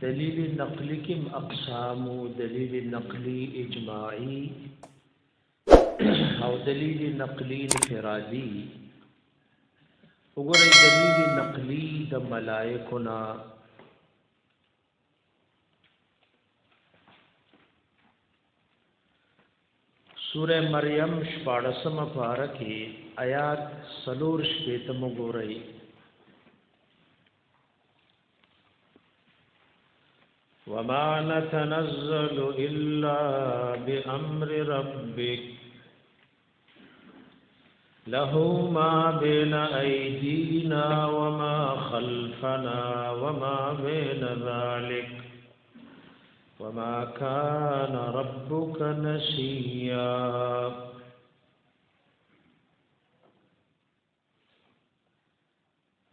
دلیل نقلی کم اقسام دلیل نقلی اجماعی او دلیل نقلی انفرادی وګورئ دلیل نقلی د ملائکونا سورہ مریم 14 پارہ آیات سلور شپیتم وګورئ وما نتنزل الا بامر ربك له ما بين ايدينا وما خلفنا وما بين ذلك وما كان ربك نسيا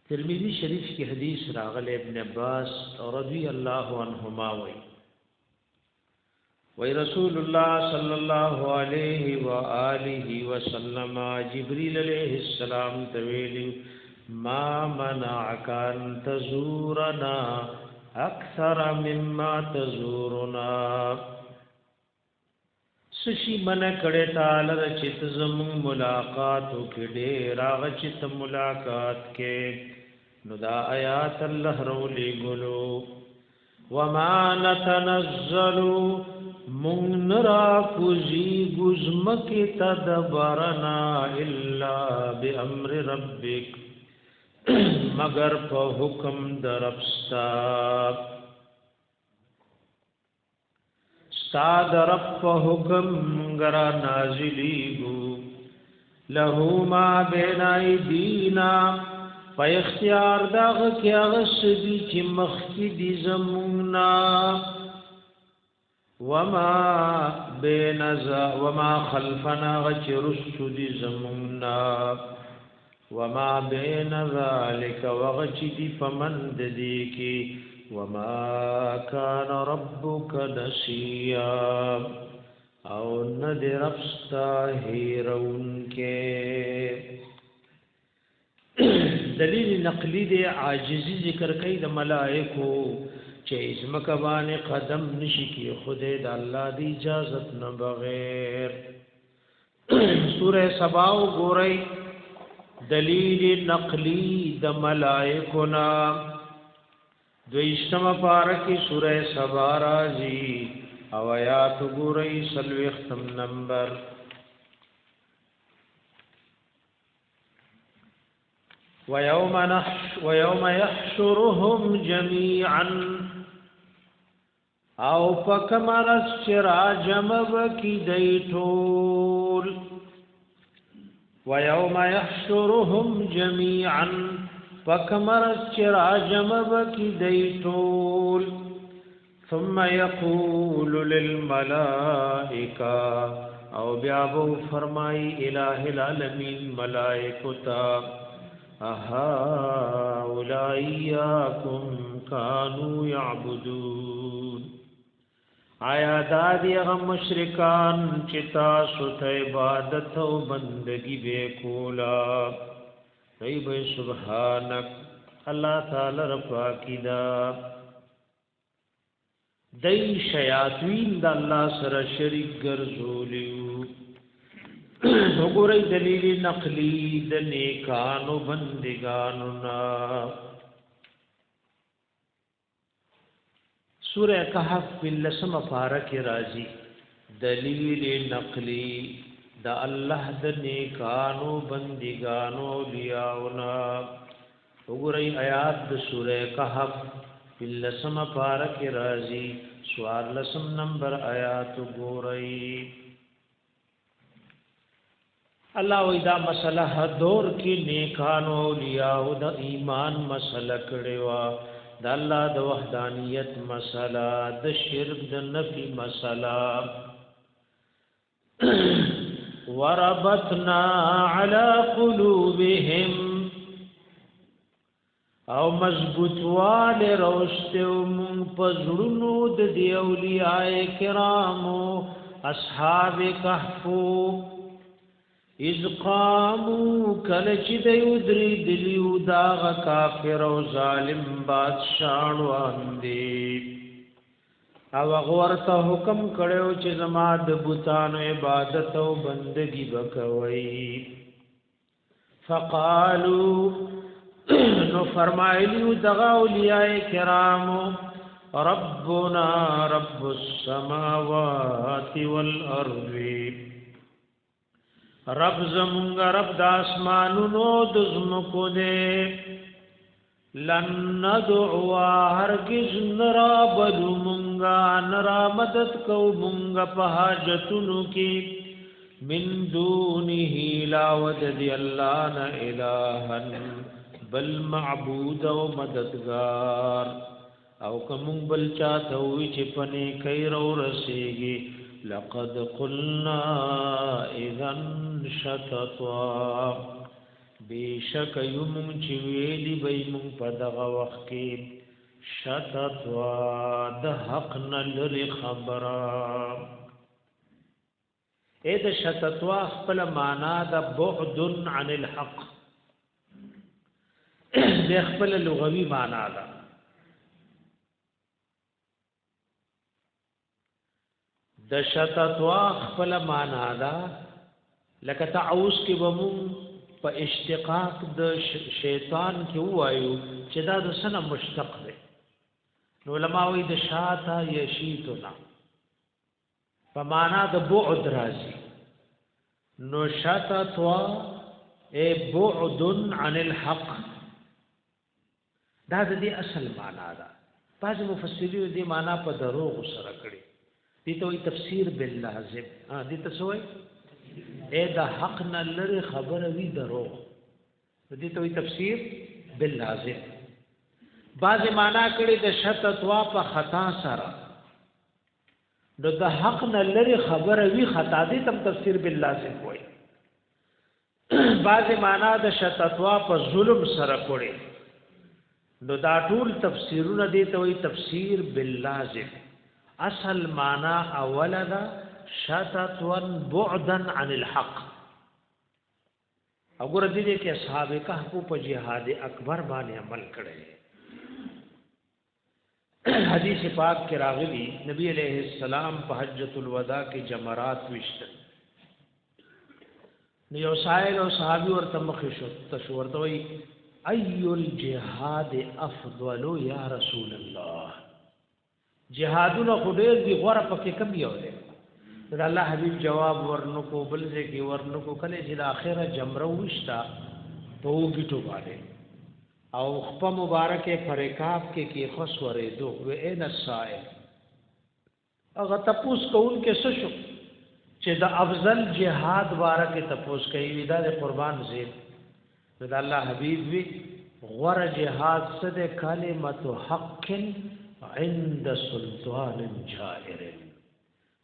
ترمذی شریف کی حدیث راغل ابن عباس رضی اللہ عنہما وی رسول اللہ صلی اللہ علیہ وآلہ وسلم جبریل علیہ السلام تویلی ما منعک ان تزورنا اکثر مما تزورنا سشی من کڑے تالر چت زمون ملاقاتو کڑے راغ چت ملاقات کے نو دا آیات اللہ رولی گلو وما نتنزل من نرا کزی گزمک تدبرنا الا بامر ربک مگر پا حکم دربستا ستا درب پا حکم گرا نازلی گو لہو ما بین ایدینا پا اختیار داغ کیا غصدی چی مخی دی زمونا وما خلفنا غچ رسو دی زمونا وما بین ذالک وغچ دی پمند دی کی وما کان ربک نسیا او ند ربستا ہیرون کے دلیل نقلی دے عاجزی ذکر کئی د ملائکو چې اسمکبان قدم نشی کی خدای د الله دی اجازت نه بغیر سورہ سبا وګورئ دلیل نقلی د ملائکو نا دویشتم پارکی سورہ سبا راضی او آیات وګورئ سلوختم نمبر ويوم يحشرهم جميعا او پکمرس چرا جمب کی دیتول ويوم يحشرهم جميعا پکمرس چرا جمب کی دیتول ثم يقول للملائكه او بیابو فرمائی الہ العالمین ملائکتا اولائیاکم کانو یعبدون آیا دادی اغم مشرکان چتا ست عبادت و بندگی بے کولا غیب سبحانک اللہ تعالی رفا کی دا دی شیاطین دا اللہ سر شرک گرزولیو وګورئ دلیل نقلی د نیکانو بندگانو نا سورہ کہف باللسم پارک راضی دلیل نقلی د الله د نیکانو بندگانو لیاونا وګورئ آیات د سورہ کہف باللسم پارک راضی سوار لسم نمبر آیات وګورئ اللہ ویدا مسئلہ دور کی نیکانو اولیاء دا ایمان مسئلہ کڑیوا دا اللہ دا وحدانیت مسئلہ دا شرک دا نفی مسئلہ وربطنا علی قلوبهم او مضبوط وال روشتو من پزړونو د دی اولیاء کرامو اصحاب کهفو اذ قاموا کلچ دیودری دلیو داغ کافر او ظالم بادشاہ واندی او غورته حکم کړو چې زما د بوتانو عبادت او بندگی وکوي فقالو نو فرمایلی دغه اولیاء کرامو ربنا رب السماوات والارض رب زمونږ رب د اسمانونو د زمکو دې لن ندعو هرگز نرا بدو مونږه نرا مدد کو مونږه په حاجتونو کې من دونه لا وجد الله نا الها بل معبود او مددگار او کوم بل چاته وي چې پنه خیر او رسېږي لقد قلنا اذا شتطا بیشک یم چې ویلی به مون په دغه وخت کې شتطا د حق نه لري خبره اې د شتطا خپل معنا د بعد عن الحق د خپل لغوي معنا ده د شتطوا خپل معنا ده لکه تعوذ کې بمون په اشتقاق د شیطان کې وایو چې دا د سنه مشتق ده نو علماء وی د شاته یشیتنا په معنا د بعد راځي نو شتطوا ای بعد عن الحق دا د دې اصل معنا ده بعض مفسرین دې معنا په دروغ سره کړی دي ته تفسیر باللازم دي ته سوې اے د حق نه لري خبره وی درو دي ته تفسیر باللازم بعض معنا کړي د شتطوا په خطا سره نو د حق نه لري خبره وی خطا دي تم تفسیر باللازم وای بعض معنا د شتطوا په ظلم سره کړي نو دا ټول تفسیرونه دي ته تفسیر باللازم اصل معنا اولا دا شتطوا بعدا عن الحق وګوره دې کې اصحاب کهف په جهاد اکبر باندې عمل کړي حدیث پاک کې راغلي نبی علیہ السلام په حجۃ الوداع کې جمرات وشتل نو سائل او صحابي ورته مخ شو تشورته وي اي الجهاد افضل یا رسول الله جهادونه خډیر دی غوړه پکې کم یو دی دا الله حبیب جواب ورنکو بل ځکه ورنکو کله چې د اخره جمره وشتا په وګټو باندې او خپ مبارکه فرقاب کې خسورې دو و ان السائل هغه تپوس کول کې څه شو چې د افضل جهاد بارکه تپوس کوي دا د قربان زی دا الله حبیب وی غوړه جهاد څه د کلمت حق عند سلطان جائر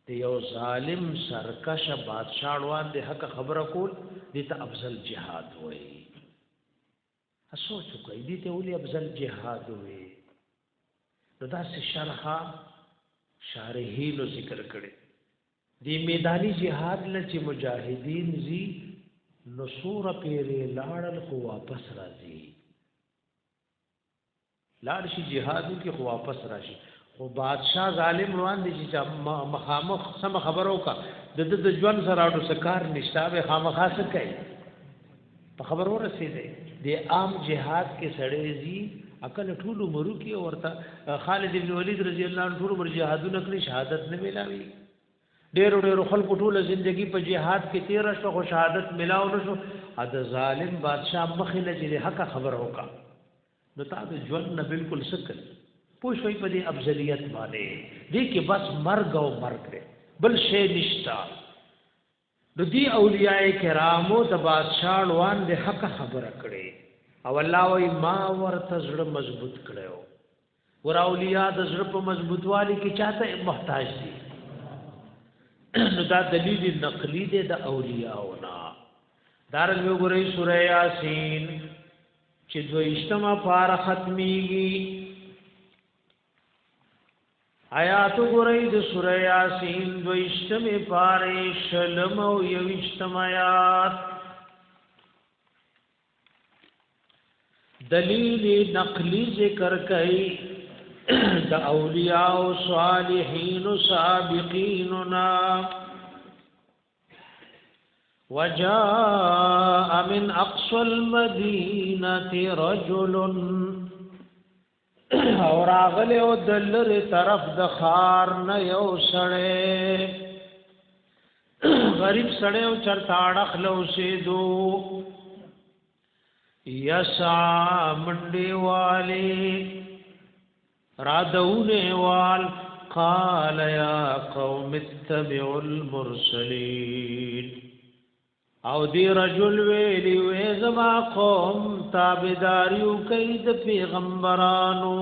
دی یو ظالم سرکش بادشاہ روان دی حق خبره کول دی ته افضل جهاد وای اسوچ کوي دی ته ولي افضل جهاد وای نو دا څه شرحه شارحینو ذکر کړي دی میدانی جهاد لچ مجاهدین زی نصور پیری لاړل خو واپس راځي لاړ شي جهادو کې خو واپس راشي خو بادشاہ ظالم روان دي چې مخامخ سم خبرو کا د ژوند سره اډو سکار نشتا به خامخا څه کوي په خبرو رسیدي د عام جهاد کې سړی زی عقل ټول مرو کې ورته خالد بن ولید رضی الله عنه ټول مر جهادونه کړی شهادت نه ملاوي ډېر خلکو ټول ژوندۍ په جهاد کې 13 شو شهادت ملاو نشو د ظالم بادشاہ مخله چې حق خبر وکا نو تا د ژوند نه بالکل سکل پوښوي په دې افضلیت باندې دې کې بس مرګ او مرګ بل شی نشتا د دې اولیاء کرامو د بادشاہ روان د حق خبره کړي او الله وی ما ورته زړه مضبوط کړو ور اولیاء د زړه په مضبوطوالي کې چاته محتاج دي نو دا دلیل نقلی دی د اولیاءونا دارنګ وګورئ سورہ یاسین چې دویشتمه پارا ختمیږي آیات وګورئ د سورہ یاسین دویشتمه پارې شلم او یوشتم آیات دلیل نقلی ذکر کړي د اولیاء او صالحین سابقیننا وجاء من اقصى المدينه رجل اور اغله او دلر طرف د خار نه یو سړی غریب سړی او چرتاړه خلو سي دو یسا منډي والی رادونه وال قال يا قوم اتبعوا المرسلين او دی رجل ویلی وی زما قوم تابداریو کئی د پیغمبرانو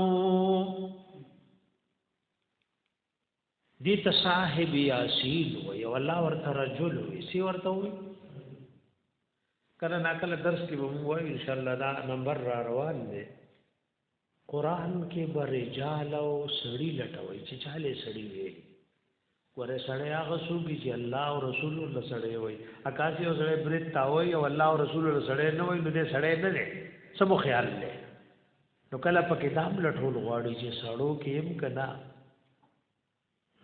دی تصاحب یاسین وی والله ورته رجل وی سی ورته وی کله ناکله درس کې به مو وای ان شاء الله دا نمبر را روان دی قران کې برجال او سړی لټوي چې چاله سړی وي ګوره سړی هغه سوګي چې الله او رسول الله سړی وي اکاسي او سړی برت تاوي او الله او رسول الله سړی نه وي نو دې سړی نه دی سمو خیال لې نو کله په کتاب لټول غواړي چې سړو کې هم کنا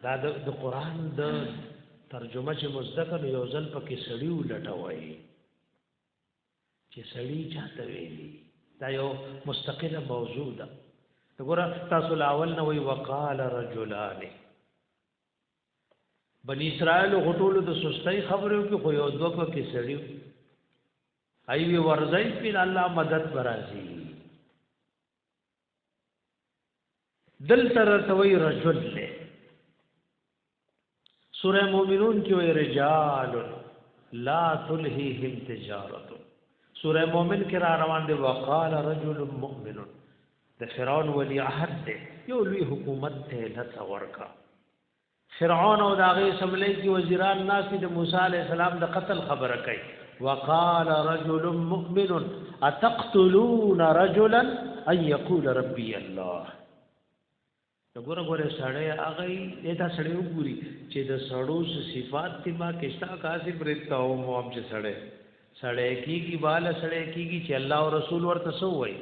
دا د قران د ترجمه چې مصدق یو ځل پکې سړی ولټوي چې سړی چاته ویلي دا یو مستقله موضوع ده وګوره تاسو الاول نو وی وقال رجلان بنی اسرائیل غټول د سستۍ خبرو کې خو یو دوه کې سړی ایوی ورځي په الله مدد برازي دل تر توي رجل له سورہ مومنون کې وی رجال لا تلهيهم تجارت سورہ مومن کې را روان دي وقال رجل مؤمن د فرعون ولی عهد دی یو لوی حکومت ته لته ورکا فرعون او داغه سملې کې وزیران ناس د موسی علی السلام د قتل خبره کوي وقال رجل مؤمن اتقتلون رجلا ان يقول ربي الله وګوره ګوره سړی هغه دا سړی وګوري چې د سړو صفات تما کښتا کاسي پرتاو مو ام چې سړی کیږي بال سړی کیږي چې الله او رسول ورته سو وایي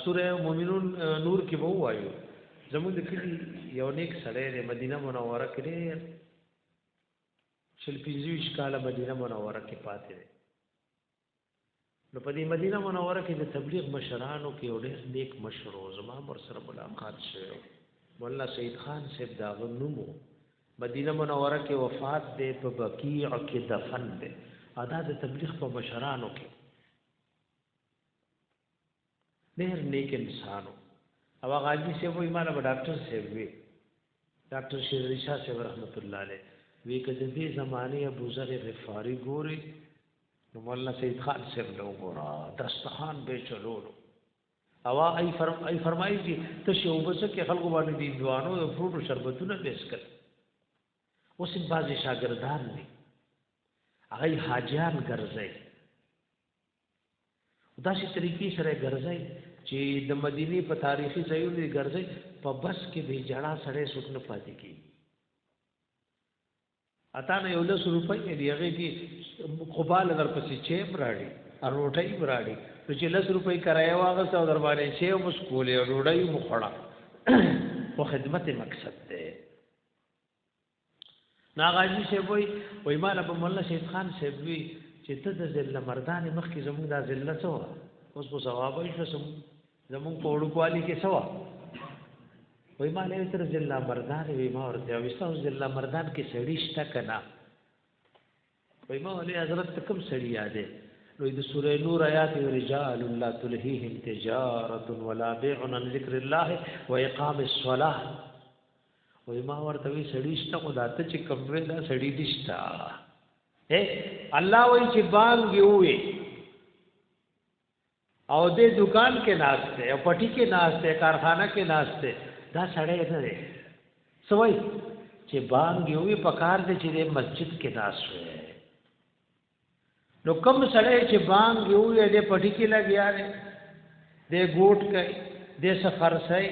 سورہ مومنون نور کې وو وایو زموږ د کلی یو نیک سړی د مدینه منوره کې شل 25 کاله مدینه منوره کې پاتې دی نو په دې مدینه منوره کې د تبلیغ مشرانو کې یو ډېر نیک مشر زما ور سره ملاقات شوه مولا سید خان صاحب دا غنمو مدینه منوره کې وفات دی په بقیع کې دفن دی ادا د تبلیغ په مشرانو کې ډېر نیک انسانو او غاجی سے وہ ایمان اب ڈاکٹر سے وی ډاکټر شیر ریشا سے رحمت الله علیه وی کده دې زمانه ابو ذر غفاری ګوري نو مولانا سید خان سے لو ګورا دستخوان به چلولو او ای فرمایي چې تشو بس کې خلکو باندې دي دوانو او فروټو شربتونه بیس کړ اوس بعضی شاګردان دي هغه حاجیان ګرځي داسې طریقې سره ګرځي چې د مدینه په تاریخي ځایونو ګرځي په بس کې به جړه سره سټنه پاتې کی اته نه یو 100 روپۍ دی هغه کې قبال در پسې چې براړي او روټۍ براړي چې 100 روپۍ کرایه واغسته او در باندې چې مسکولې او روټۍ مخړه په خدمت مقصد ده ناغاجی سے وای مال ابو مولا شیخ خان سے وی چې ته د ذل مردان مخ کې زموږ د ذلت سوا اوس په ثواب شو زموږ په وړوکوالي کې سوا وای مال یې تر ذل مردان وی ما ورته وستاو ذل مردان کې سړی شته کنا وای ما ولې حضرت کوم سړی یادې نو د سورې نور آیات رجال لا تلهیهم تجارت ولا بيع عن ذکر الله واقام الصلاه وای ما ورته وی سړی شته خدا ته چې کوم دا سړی دشتا الله وای چې بانګ یوې او دې دکان کې ناشته او پټی کې ناشته کارخانه کې ناشته دا سړی نه دی سوای چې بانګ یوې پکار دې چې مسجد کې ناشته نو کوم سړی چې بانګ یوې دې پټی کې لګیا دی دې ګوټ کوي دې سفر سي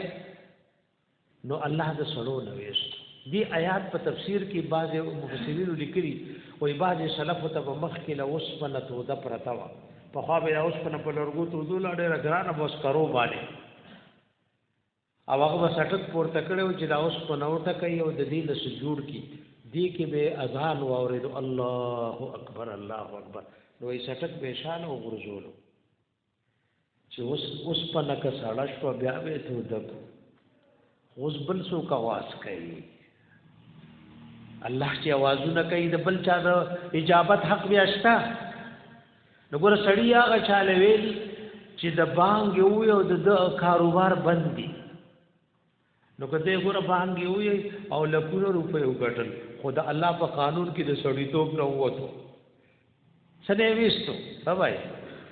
نو الله د سړو نه وېست دی آیات په تفسیر کې بعض مفسرین لیکلي وای بعض سلف ته مخ کې له وسپنه تو د پرتاوا په خوا به اوس په لرګو ته دول ډېر غرانه بوس کرو باندې او هغه سټک پورته کړو چې دا اوس په نوټه کوي او د دې له سجود کی دی کې به اذان واورید الله اکبر الله اکبر نو یې سټک به شان او غرزولو چې اوس په نکه ساړه شو بیا به ته دکو اوس بل څو کواس کوي الله چې आवाजونه کوي د بل چا د اجابت حق بیا شته نو ګور سړی هغه چاله ویلي چې د بانګ یو او د کاروبار بند دي نو کته ګور بانګ یو او لکونو روپے وګټل خدا الله په قانون کې د سړی توپ نه وته سنه وېستو بابای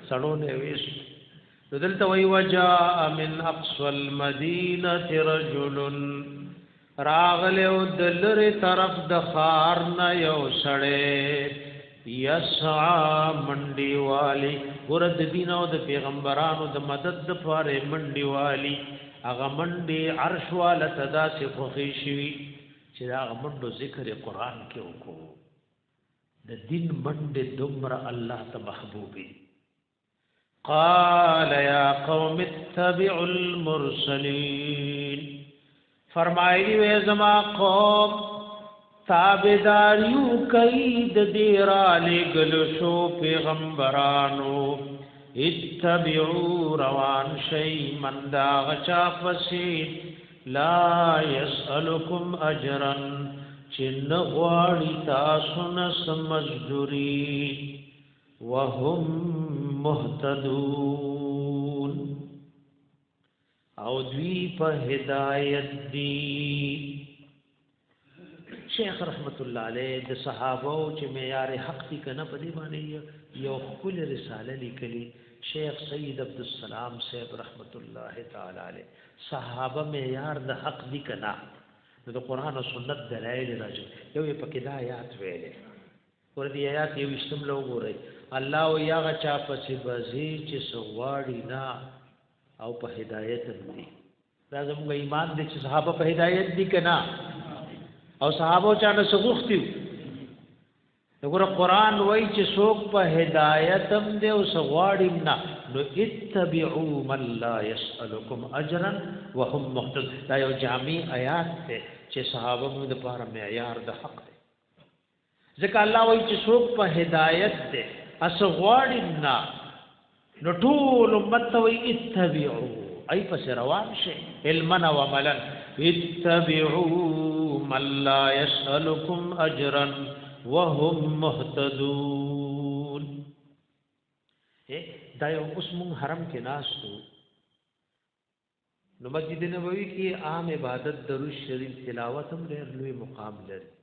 سړو نه وېستو دلته وی وجاء من اقصى المدينه رجل راغله دلر طرف د خار نه یو سړی یسعى منډي والی ورد دین او د پیغمبرانو د مدد د پاره منډي والی هغه منډي عرش والا تدا سے خوښي شي چې هغه منډو ذکر قرآن کې وکړو د دین منډي دمر الله ته محبوبي قال يا قوم اتبعوا المرسلين فرمایلی وې زما قوم تابعداریو کوي د دې را لګل شو پیغمبرانو اتبعوا روان شي من دا غچا پسې لا يسألكم اجرا چن غواړي تاسو نه سمجدوري وهم مهتدون او دوی په هدایت دي شیخ رحمت الله علیه د صحابه او چې معیار حق دي کنه په دې باندې یو خپل رساله لیکلي شیخ سید عبد السلام صاحب رحمت الله تعالی علیه صحابه معیار د حق دي کنه د قران او سنت دلایل راځي یو په کې د آیات ویلې ور دي آیات یو استم له وګورئ الله او یاغه چا پسې بزی چې سواړی نه او په هدایت دي دا زموږ ایمان دي چې صحابه په هدایت دي کنه او صحابه چا نه سغختیو وګوره قران وای چې څوک په هدایت هم دی او سغواړی نه نو اتبعوا من لا يسألكم اجرا وهم مهتدون دا یو جامع آیات ده چې صحابه موږ د لپاره معیار د حق دی ځکه الله وای چې څوک په هدایت ده اسغواړی نه نو ټول امت وی اتبعوا ای پس روان شي علمنا وعملا اتبعوا من لا يسألكم اجرا وهم مهتدون دا یو اوس مون حرم کې ناشتو نو مسجد نبوي کې عام عبادت درود شریف تلاوت هم ډېر لوی مقام لري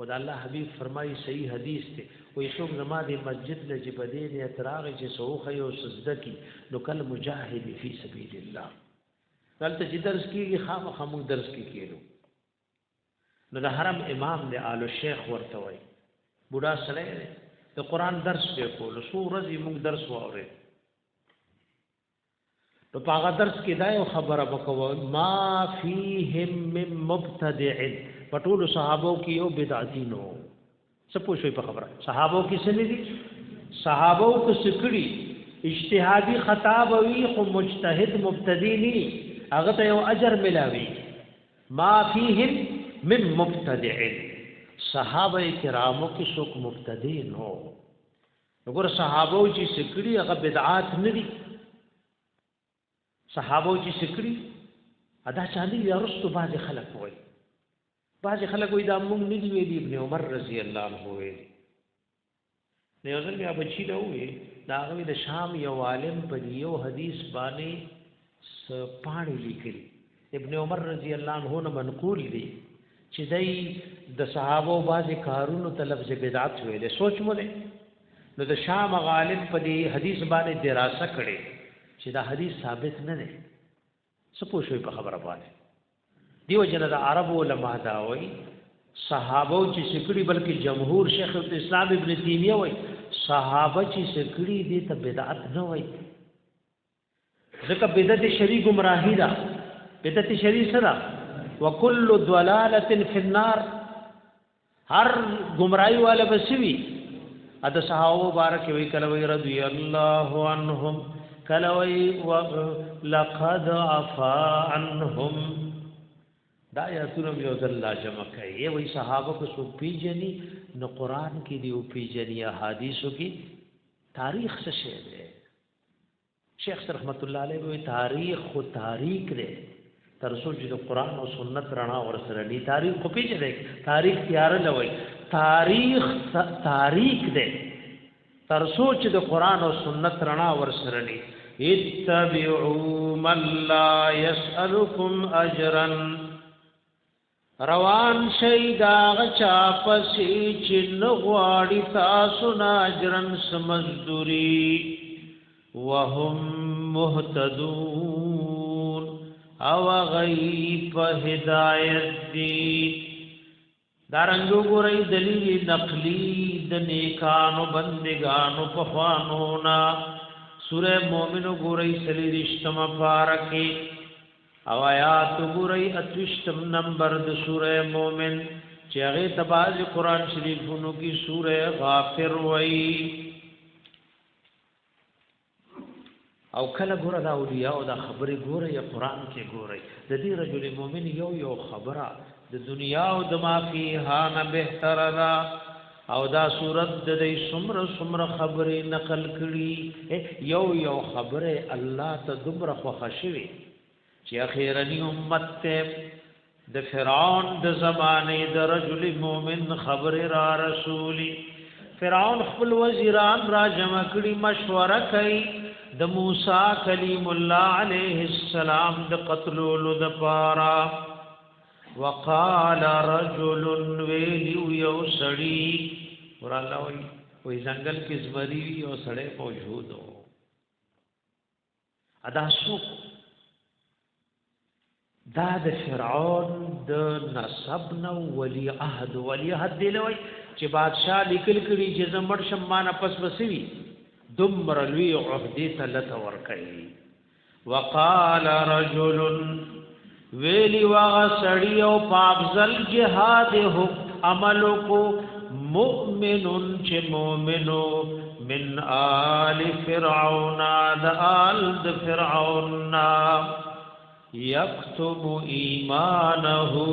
خدای الله حبیب فرمایي صحیح حدیث ته وې څوک زما د مسجد له جبدې نه اعتراض چې سوخه یو سجده کی نو کل مجاهد فی سبیل الله دلته چې درس کیږي خامخا موږ درس کیږو نو د حرم امام د آل شیخ ورته وای بوډا سره د قران درس په کول سورې موږ درس واورې نو په هغه درس کې دا یو خبره وکړه ما فیهم من مبتدع پټول صحابو کې یو بدعتي نو څه پوښوي په خبره صحابو کې څه نه دي صحابو کو سکړي اجتهادي خطا وي خو مجتهد مبتدی نه هغه ته یو اجر ملاوي ما فیهم من مبتدع صحابه کرامو کې څوک مبتدی نو وګوره صحابو چې سکړي هغه بدعات نه دي صحابو چې سکړي ادا چالي یا رستو باز خلک وای بعض خلک وې دا مونږ نه دی ویلي ابن عمر رضی الله عنه وې نه یو ځل بیا بچی دا وې دا غوې د شام یو عالم په یو حدیث باندې پاڼې لیکلي ابن عمر رضی الله عنه نه منقول دي چې دای د صحابه بعض کارونو طلب سے بدعت ویلې سوچ مو نه نو د شام غالب په دې حدیث باندې دراسه کړي چې دا حدیث ثابت نه دی څه پوښوي په خبره باندې دیو جن د عرب علماء دا وای صحابه چې سکړي بلکې جمهور شیخ الاسلام ابن تیمیه وای صحابه چې سکړي دي ته بدعت نه وای ځکه بدعت شری گمراهی ده بدعت شری سره وکل ضلاله فی النار هر گمراهی والا بسوی اته صحابه مبارک وی کله وی رضی الله عنهم کلوی لقد عفا عنهم دا آیاتونه یو ځل لا جمع کوي وی صحابه کو سو پیجنی نو قران کې دی او پیجنی احادیثو کې تاریخ څه شی دی شیخ رحمت الله علیه وی تاریخ خو تاریخ دی تر څو چې قران او سنت رڼا ورسره دی تاریخ خو پیجنی تاریخ تیار لوي تاریخ دی تر څو چې د قران او سنت رڼا ورسره دی اتبعوا من لا يسألكم اجرا روان شیدا غچا پسی چې نغواړي تاسو ناجرن سمزدوري وهم مهتدون او غیب هدایت دی دارنګو ګورې دلیل نقلی د نیکانو بندگانو په خوانونا سورہ مومن ګورې سلی رښتما پارکه او آیات ګورې اتوشتم نمبر د سورہ مومن چې هغه تباز قرآن شریفونو کې سورہ غافر وای او کله ګوره دا اولیاء او دا خبره ګوره یا قرآن کې ګوره د دې رجل مومن یو خبره د دنیا او د ما فيها نه بهتر ده او دا صورت د دې سمره خبره نقل کړي یو خبره الله ته دبر خوښ شوی چې اخیرنی امت ته د فرعون د زمانه د رجل مومن خبر را رسولي فرعون خپل وزیران را جمع کړي مشوره کوي د موسی کلیم الله علیه السلام د قتلولو د پارا وقال رجل ویلو یو سړی ورالله وی ځنګل کې زمری یو سړی موجود و ادا شو دا د فرعون د نسب نو ولی عهد دی لوي چې بادشاہ لیکل کړي چې زمړ شمانه پس بسوي دمر لوی عہدی تلت ورکړي وقال رجل ویلی واغسړی او پافزل جهاد عمل کو مؤمن چې مؤمنو من آل فرعون د فرعون یكتب ایمانه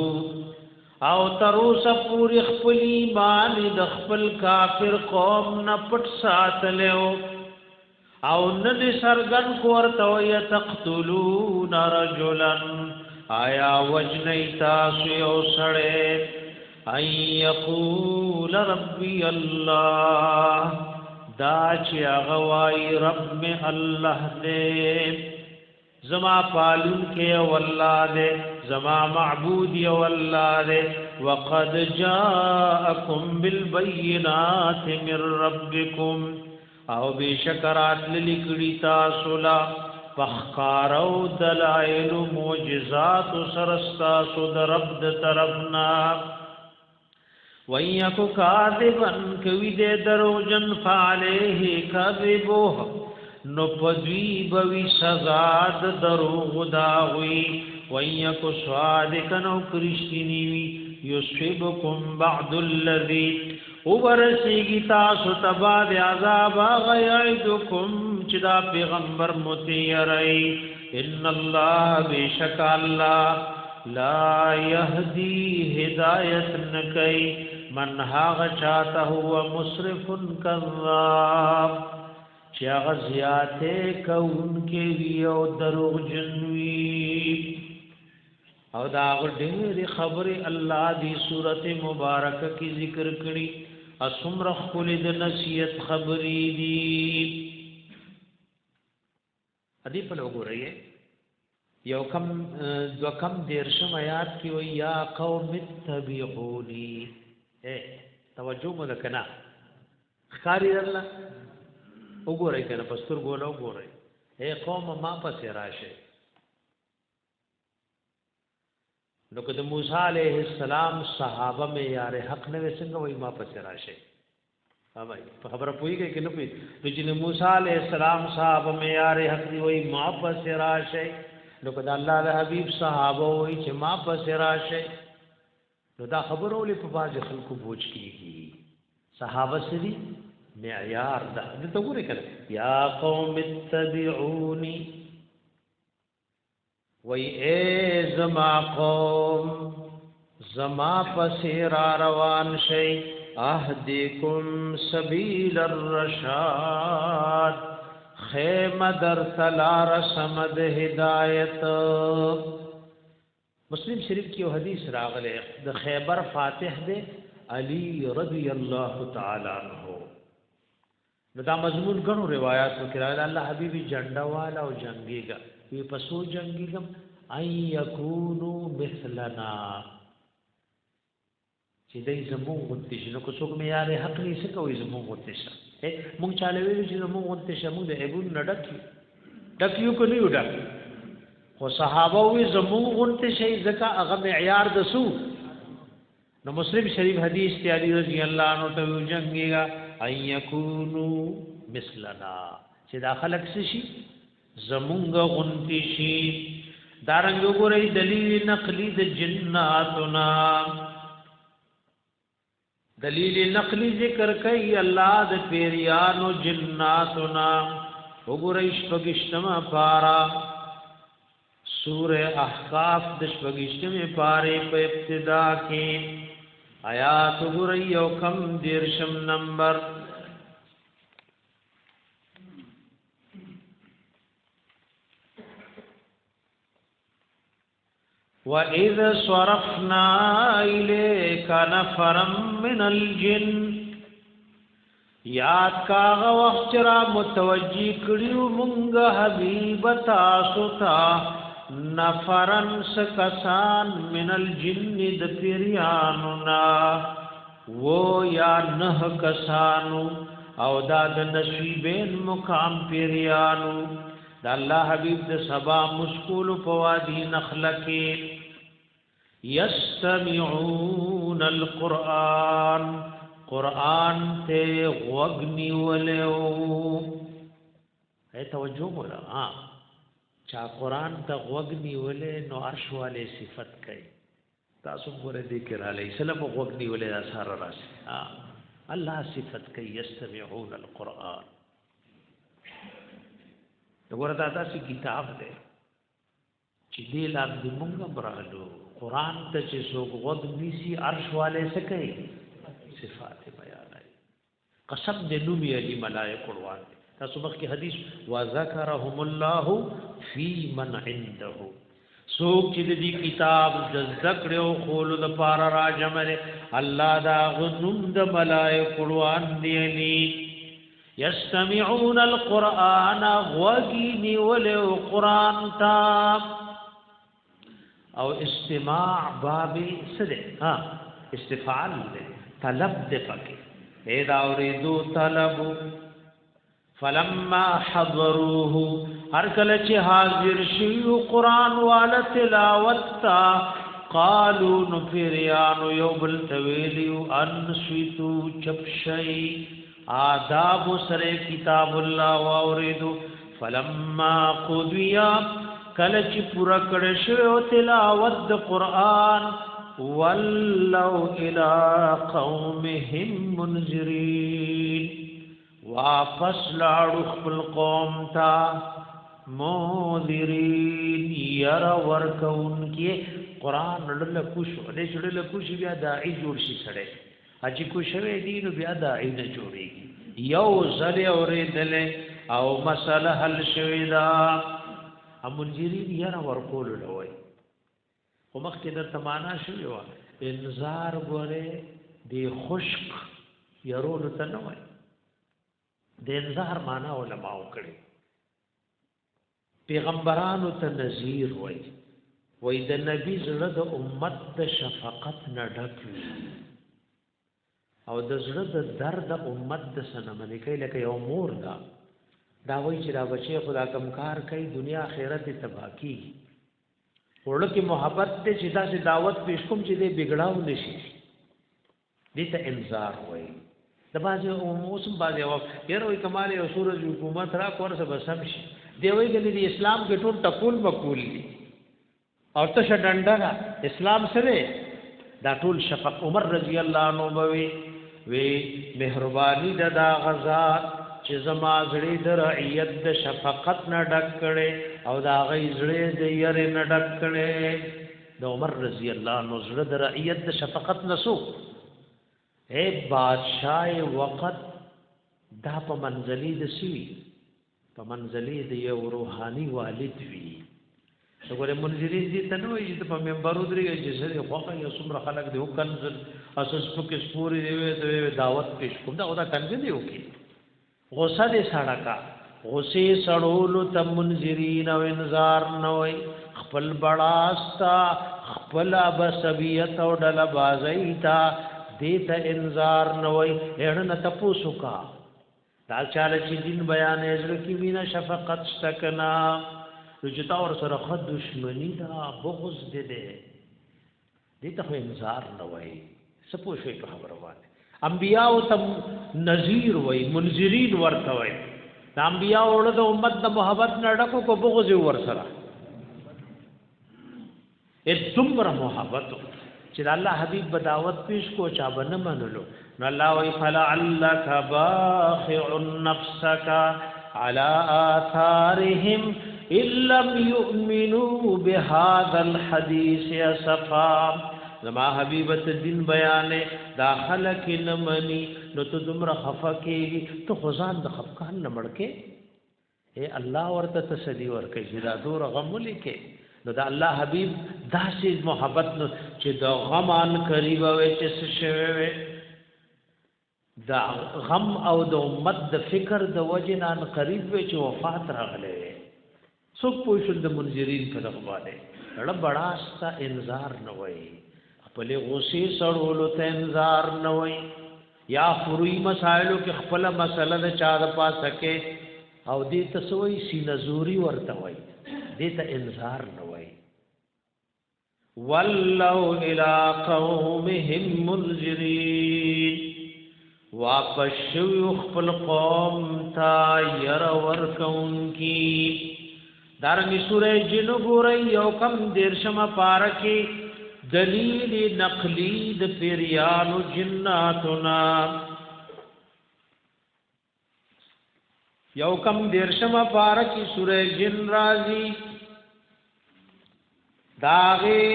او تروس پوری خپل ایمان د خپل کافر قوم نه پټ ساتلو او ند سرګن کوړته یتقتلون رجلا آیا وجنی تاسو یو سړی ای یقول ربی الله دا چې هغه وای رب می الله دې زما پالون کې والله دې زما معبود یو الله دې وقد جاءکم بالبينات من ربکم او بشکرات للیکړی تاسو لا فخارو دلائل معجزات سرستا سود رب د طرفنا وَيَكُ كَاذِبًا کوي دې دروژن فعليه كذبه نو پدوی بوي سزا د دروغ داوي وَيَكُ صادقًا او کرشتنی وي يصيبكم بعض الذي ورسیږي تاسو تبا د عذاب غيعدكم چې دا پیغمبر متيري ان الله بشک الله لا يهدي هدايت نکي من هاغ چاته هو مسرف کذاب چې هغه زیاته کون کې ویو دروغ جنوي او دا ډېر خبره الله دی سورته مبارکه کې ذکر کړي اسمر خپل د نصیحت خبرې دي ادي په وګورئ یو کم دو کم دیرشم آیات کی وی یا قوم اتبعونی توجه مو وکنا خاري الله وګورئ کنه پستر ګولا وګورئ اے قوم ما پسې راشه نو کده موسی علیہ السلام صحابه مې یار حق نه وسنګ وای ما پسې راشه اوبای په خبره پويږي کې نه پوي چې موسی علیہ السلام صحابه مې یار حق دی وای ما پسې راشه نو کده الله د حبیب صحابه وای چې ما پسې راشه نو دا خبرو لې په باز خلکو بوج کیږي صحابه سړي معیار ده ته وګورئ کله یا قوم اتبعوني وی اے زما قوم زما پسې را روان شي اهدیکم سبیل الرشاد خیم در تلار سمد ہدایت مسلم شریف کی حدیث راغلے د خیبر فاتح دے علی رضی اللہ تعالی عنہ دا مضمون غنو روایات وکړه الله حبیبی جنډا والا او جنگیگا وی پسو جنگیگم ای یکونو مثلنا چې دای زموږ غوته شنو کو څوک مې یاره حق نشي کوي زموږ غوته شه مونږ چاله ویل چې زموږ غوته شه مونږ د ابو ډکیو کو نه وډا خو صحابه وی زموږ غوته شي ځکه هغه معیار دسو نو مسلم شریف حدیث ته علی رضی الله عنه ته جنگیگا ای یکونو مثلنا چې دا خلق شي زمونږ غوته شي دارنګ وګورئ دلیل نقلی د جناتنا دلیل نقلی ذکر کوي الله د پیریانو جناتنا وګورئ شپږشتمه پارا سورہ احقاف د شپږشتمه پاره په ابتدا کې آیات وګورئ یو کم دیرشم نمبر وَإِذْ صَرَفْنَا إِلَيْكَ نَفَرًا مِنَ الْجِنِّ یاد کاغه وخت را متوجی کړیو مونږ حبیب تاسو ته نفرن سکسان من الجن د پیریانو نا و یا نه کسانو او دا د نصیبین مقام پیریانو د الله حبیب د سبا مشکول پوادی نخلکی یستمعون القرآن قرآن تے غوگنی ولیو اے توجہ مولا چا قرآن تا غوگنی ولی نو عرش والے صفت کئی تاسو گورے دیکر علیہ السلام غوگنی ولی اثار راسی اللہ صفت کئی یستمعون القرآن نگورا دادا سی کتاب دے چی دیل آپ دی منگا براغلو قرآن تا چی سوک غوگ نیسی عرش والے سکئی صفات بیان آئی قسم دے نومی علی ملائک قرآن دے تاسو مخی حدیث وَذَكَرَهُمُ اللَّهُ فِي مَنْ عِنْدَهُ سوک چی دی کتاب ذکر او خولو دا پارا راجمر اللہ دا غنم دا ملائک قرآن دیلی یستمعون القرآن غوگینی ولیو قرآن تا او استماع بابی صدق استفعال دے طلب دے پاکی ایدہ اوریدو طلبو فلما حضروه ہر کلچ حاضر شیو قرآن والا تلاوتا قالوا نفریانو یوبل تویلیو انسویتو چپشئی آداب سر کتاب اللہ واوریدو فلما قضیا کلچ پورا کڑشو تلاوت قرآن ولو الى قومهم منذرین واپس لاړو خپل قوم تا منذرین ير ورکون کې قران لړل کوشو دې چړل کوشي بیا داعی جوړ شي سره اجي کوشوي دین بیا داعی نه جوړيږي یو زل اوریدل او مسله حل شوی دا منذرین ير ورکول لوي خو مخکې د تمانا شوی و انذار غره دی خشک يرول ته نه وای د انذار معنا علماء کړي پیغمبرانو ته نذیر وای وای د نبی زړه د امت د شفقت نه ډک او د زړه د درد امت د سنمنې کوي لکه یو مور دا وای چې دا بچي خدا کمکار کوي دنیا آخرت تباہ کی ورلکه محبت ته چې دا دعوت پیش کوم چې دې بګړاو نشي دې ته انذار وای د بازي موسم بازي او یره وي کمال او سورج حکومت را کور سره بسم شي دی وی د اسلام کې ټول تقول مقول دي او ته شډنډا اسلام سره دا ټول شفق عمر رضی الله عنه وی وی مهربانی دا غزا چې زما زړه د رعیت د شفقت نه ډک کړي او دا غي زړه د ير نه ډک کړي د عمر رضی الله عنه زړه د رعیت د شفقت نسو اے بادشاہ وقت دا په منزلي د سوي په منزلي د یو روحاني والد وی وګوره منځري دي ته نو چې په منبرو درې چې سره خوخه یو څومره خلک دی وکنزل اساس پکې سپوري دی دعوت پیش کوم دا کنځ دی وکي غصه دې سړکا غصه سړولو ته منذرین او انذار نه وي خپل بڑاستا خپل بسبیت او ډله بازیتا دې ته انذار نه وي هرنه تاسو کا دا چاله چې دین بیان ازر کی وینا شفقت استکنا رجتا اور سره خد دشمنی دا بغض دې ته انذار نه وي سپو شوي په خبره وانه انبیاء او تم نذیر وای منذرین ورته وای د انبیاء او د امت د محبت نه ډکو کو بغض ور سره اتمره محبت چې الله حبیب بداوت پیش کو چا بنه منلو نو الله وای فلعلک باخع نفسک على آثارهم ان لم يؤمنوا بهذا الحديث اسفا زما حبیبت دین بیان داخله کې نمنی نو ته دمر خفقه ته خزان د خفقان نه مړکه اے الله ورته تسلی ورکه چې دا دور غم لیکه نو دا الله حبیب داسې محبت نو چې د غمان قریب وي چې شوي دا غم او د امت د فکر د وجنان قریب وي چې وفات راغله څوک پوښتنه د منذرین په دغه باندې رب بڑاستا انذار نه وي خپل غصې سړولو ته انذار نه وي یا فروي مسائلو کې خپل مسله د چا د پاسه کې او دې تسوي سینزوري ورته وي دې ته انذار نه وي ولو الى قومهم منذرين واپس شو خپل قوم تا ير ورکون کی دارنګ سورې جن ګورې یو کم دیرشمه پارکي دلیل نقلی د پیریانو جناتنا یو کم دیرشمه پارکی سورہ جن رازی داغی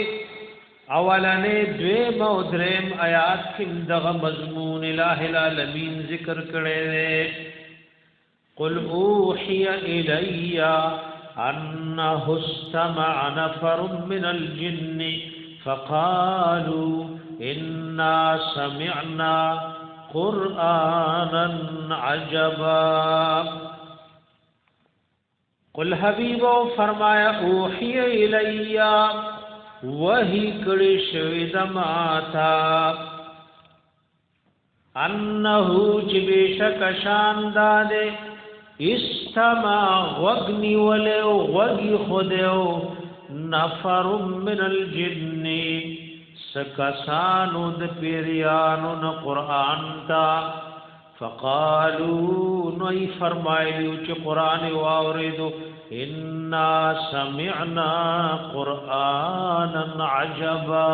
اولنے دویم او دریم آیات کم دغ مضمون الہ العالمین ذکر کرے دے قل اوحی الی انہ استمع نفر من الجن فقالوا إنا سمعنا قرآنا عجبا قل حبیبو فرمایا اوحی الیا وحی کڑی شوید ماتا انہو چبیشک شاندادے استمع وگنی ولیو وگی خودیو نفر من الجن سکسانو د پیریانو ن قرآن تا فقالو نوی فرمایلیو چه قرآن واوریدو انا سمعنا قرآنا عجبا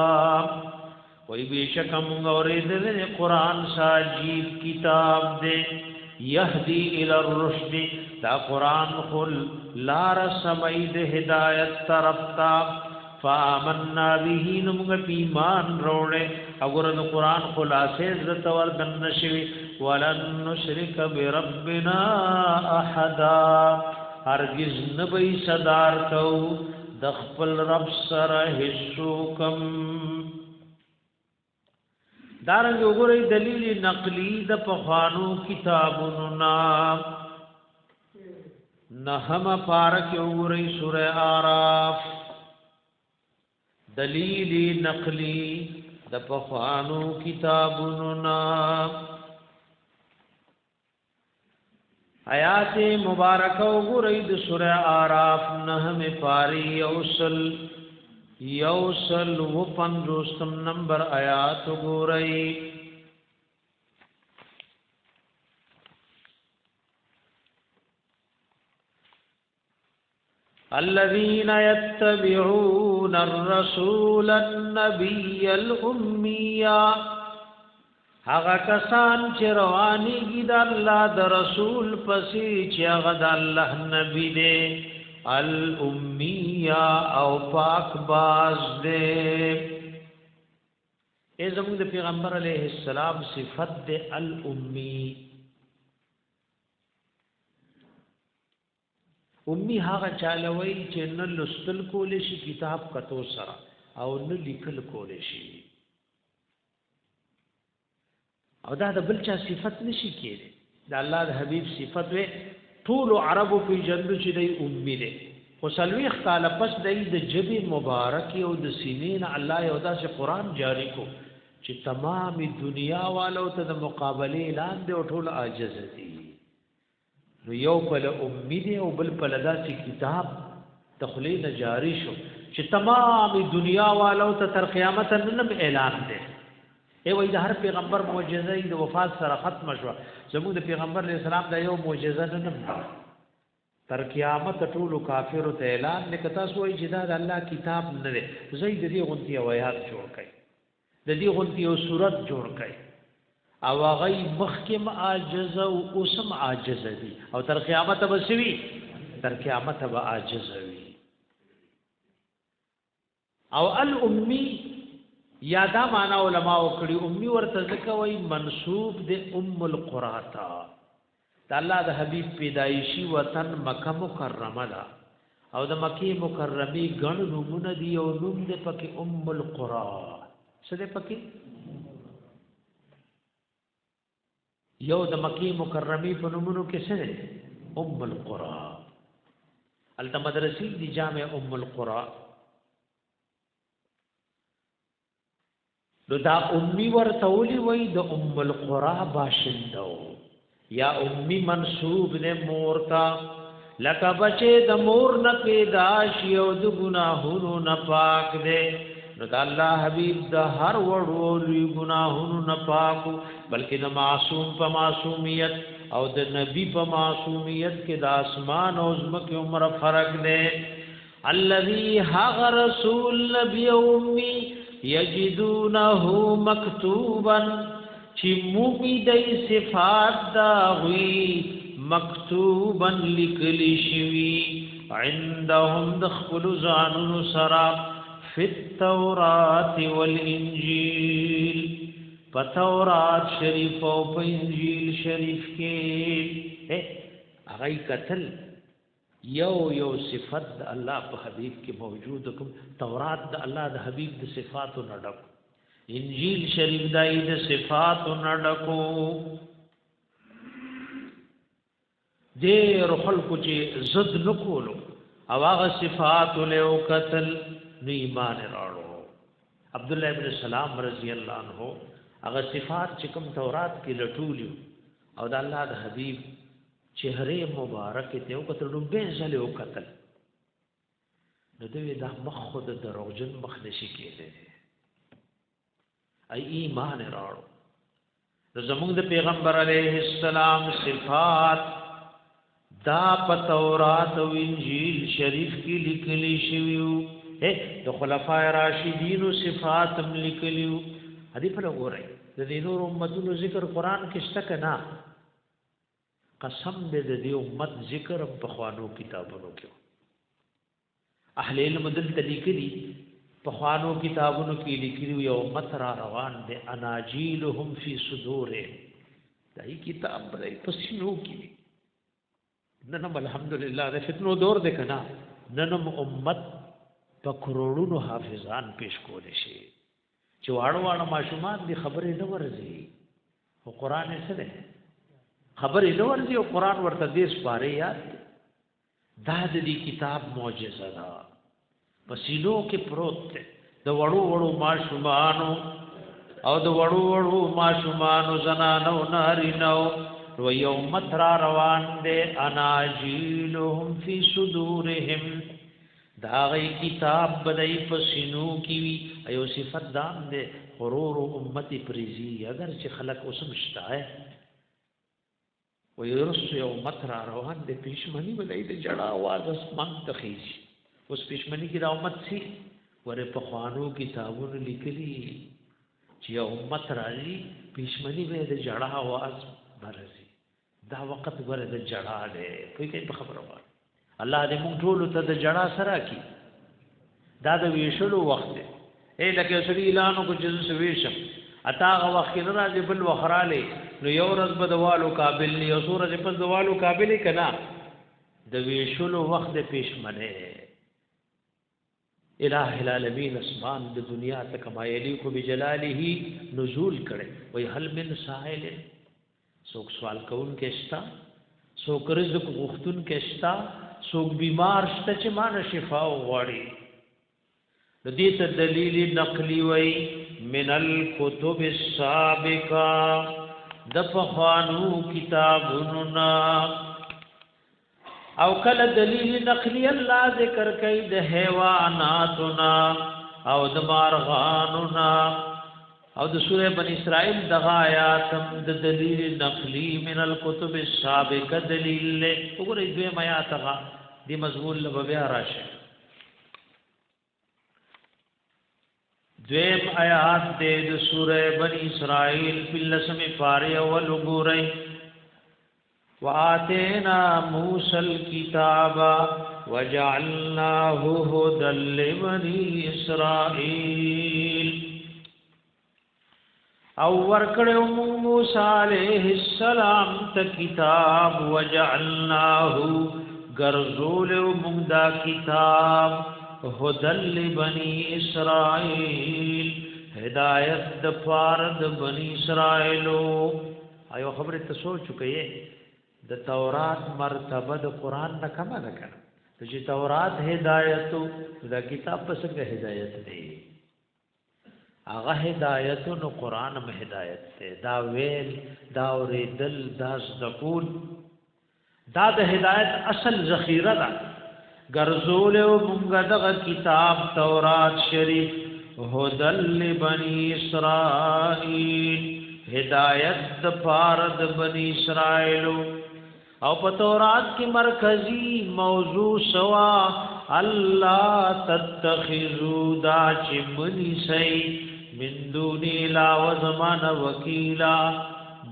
وی بیشکم اوریدو دے قرآن ساجیب کتاب دے یهدی الى الرشد دا قرآن خل لار سمید ہدایت طرفتا فآمنا به نمغ پیمان روڑے اگر دا قرآن خلاصے عزت وردن نشوی ولن نشرک بربنا احدا هرگز نبی صدار کو دخپل رب سر حسوکم دارنګ وګورئ دلیل نقلی د پخوانو کتابونو نام نحم پارک وګورئ سورہ اعراف دلیل نقلی د پخوانو کتابونو نام آیات مبارکه وګورئ د سورہ اعراف نحم پاری یوصل و پنځوستم نمبر آیات وګورئ الذين يتبعون الرسول النبي الأمي هغه کسان چې روانيږي د الله د رسول پسې چې هغه د الله نبی دی الامیا او پاک باز دی ای زموږ د پیغمبر علیه السلام صفت د الامی امی هغه چالوي چې نه لستل کول شي کتاب کتو سره او نه لیکل کول شي او دا د بل چا صفت نشي کېږي د الله د حبيب صفت وي ټول عربو په جندو چې دی امی دی خو سلويخ کال پس د جبی مبارک او د سینین الله یو داسې قران جاری کو چې تمام دنیا والو ته د مقابله اعلان دی او ټول عاجز دي نو یو بل امی دی او بل داسې کتاب تخلیل جاری شو چې تمام دنیا والو ته تر قیامت نن اعلان دی ای وای د هر پیغمبر معجزه د وفات سره ختم شو زموږ د پیغمبر علیه السلام د یو معجزه نه تر قیامت ټول کافر ته اعلان نکتا سوې چې دا د الله کتاب نه دی زید دې غونتی آیات جوړ کړي د دې غونتی او صورت جوړ کړي او غي مخکم عاجز او اوسم عاجز دي او تر قیامت به سوي تر قیامت به عاجز وي او الامی یادا معنا علماء وکړي امی ورته ځکه وای منسوب د ام القرى تا د الله د حبيب پیدایشي وطن مکه مکرمه ده او د مکی مکرمه ګڼ نومونه دي او نوم د پکې ام القرى څه ده پکې یو د مکی مکرمه په نومونو کې څه ده ام القرى التمدرسي دي جامع ام القرى نو دا امی ورتولی وای د ام القرى باشندو یا امی منسوب نه مورتا لکه بچه د مور نه پیدا شي او د ګناهونو نه پاک دی نو د الله حبیب د هر وړو لوی ګناهونو نه پاک بلکې د معصوم په معصومیت او د نبی په معصومیت کې د اسمان او زمکه عمر فرق دی الذي هغ رسول نبی امی یجدونه مکتوبا چی مومی دی صفات داغوی مکتوبا لکلی شوی عندهم دخل زانون سراب فی التورات والانجیل پا تورات شریف و پا انجیل شریف کے اغای قتل یو صفت د الله په حبیب کې موجود کوم تورات د الله د حبیب د صفاتو نه ډک انجیل شریف دای د صفاتو نه ډکو دې خلکو چې زد نکولو او هغه صفات له قتل نو ایمان راړو عبد الله ابن سلام رضی الله عنه هغه صفات چې کوم تورات کې لټولیو او د الله د حبیب چهره مبارک ته او کتل نو به ځله او قتل نو دوی دا مخ خود دروغجن مخ نشي کېده ای ایمان راړو زموږ د پیغمبر علیه السلام صفات دا په تورات او انجیل شریف کې لیکلي شویو د خلفای راشدین صفات هم لیکلیو هدي په وګورئ د دې نور امتونو ذکر قران کې شته کنا قسم دې د دې امت ذکر په خوانو کتابونو کې اهل علم دل تلیکلي په خوانو کتابونو کې لیکلي یو امت را روان دي اناجیلهم فی صدوره دای کتاب بلای پسینو کې ننم الحمدلله د فتنو دور ده کنا ننم امت په کروڑونو حافظان پیش کول شي چې واړو ماشومان دي خبرې نه ورځي او قران یې څه ده خبرې نه ورځي او قران ورته دې سپاره یاد دا د دې کتاب معجزه ده پسینو کې پروت ده د وړو ماشومانو او د وړو ماشومانو زنانو نارینو و یوم تر روان دے اناجیلهم فی صدورهم دا غی کتاب بدای پسینو کی وی ایو صفت دام دے غرور امتی پریزی اگر چې خلق اوسم شتا ہے و یرس یوم تر روان دے پیشمنی بدای دے جڑا आवाज اسمان تخیزی اس پیشمنی کی دا امت سی ور په خوانو کتابونو لیکلی چې چې امت راځي پښمنی به د جړه आवाज برسي دا وخت غره د جړه ده په کې خبره وره الله دې موږ ټول ته د جړه سره کی دا د ویشلو وخت دی اے لکه سړي اعلان کو چې زه ویشم اتاغه وخت نه راځي بل وخراله نو یو ورځ بدوالو قابل نه یو سورج په دوالو قابل کنا د ویشلو وخت پښمنه الہ العالمین اسمان د دنیا ته کمایلی کو بجلاله نزول کړي وای هل من سائل سوک سوال کون کېستا سوک رزق غختون کېستا سوک بیمار شته چې مان شفا وغواړي د دې ته دلیل نقلی وای من الكتب السابقه د فخانو کتابوننا او کله دلیل نقلی الله ذکر کوي د حیواناتنا او د مارغاننا او د سوره بنی اسرائیل دغه آیات د دلیل نقلی من الكتب السابقه دلیل له وګورئ دوی آیات هغه دی مضمون له بیا راشه دویم آیات د سوره بنی اسرائیل فلسم پاره اول وګورئ وآتینا موسی الكتاب وجعلناه هدى لبني اسرائيل او ورکړو موسی علیہ السلام ته کتاب وجعلناه غرزول موږ کتاب هدى لبني اسرائيل هدایت د فرد بني اسرائیلو ایو خبره ته سوچ چکه د تورات مرتبه د قران نه کم نه کړه چې تورات هدایت د کتاب په څنګه هدایت دی هغه هدایت نو قران مه هدایت دی دا ویل دا اوریدل دا ذکول دا د هدایت اصل ذخیره ده ګرځول او موږ دغه کتاب تورات شریف هدل لبنی اسرائیل هدایت د فرد بنی اسرائیلو او په تورات کې مرکزی موضوع سوا الله تتخذوا دا چې منی سي من دوني لا وزمان وکیلا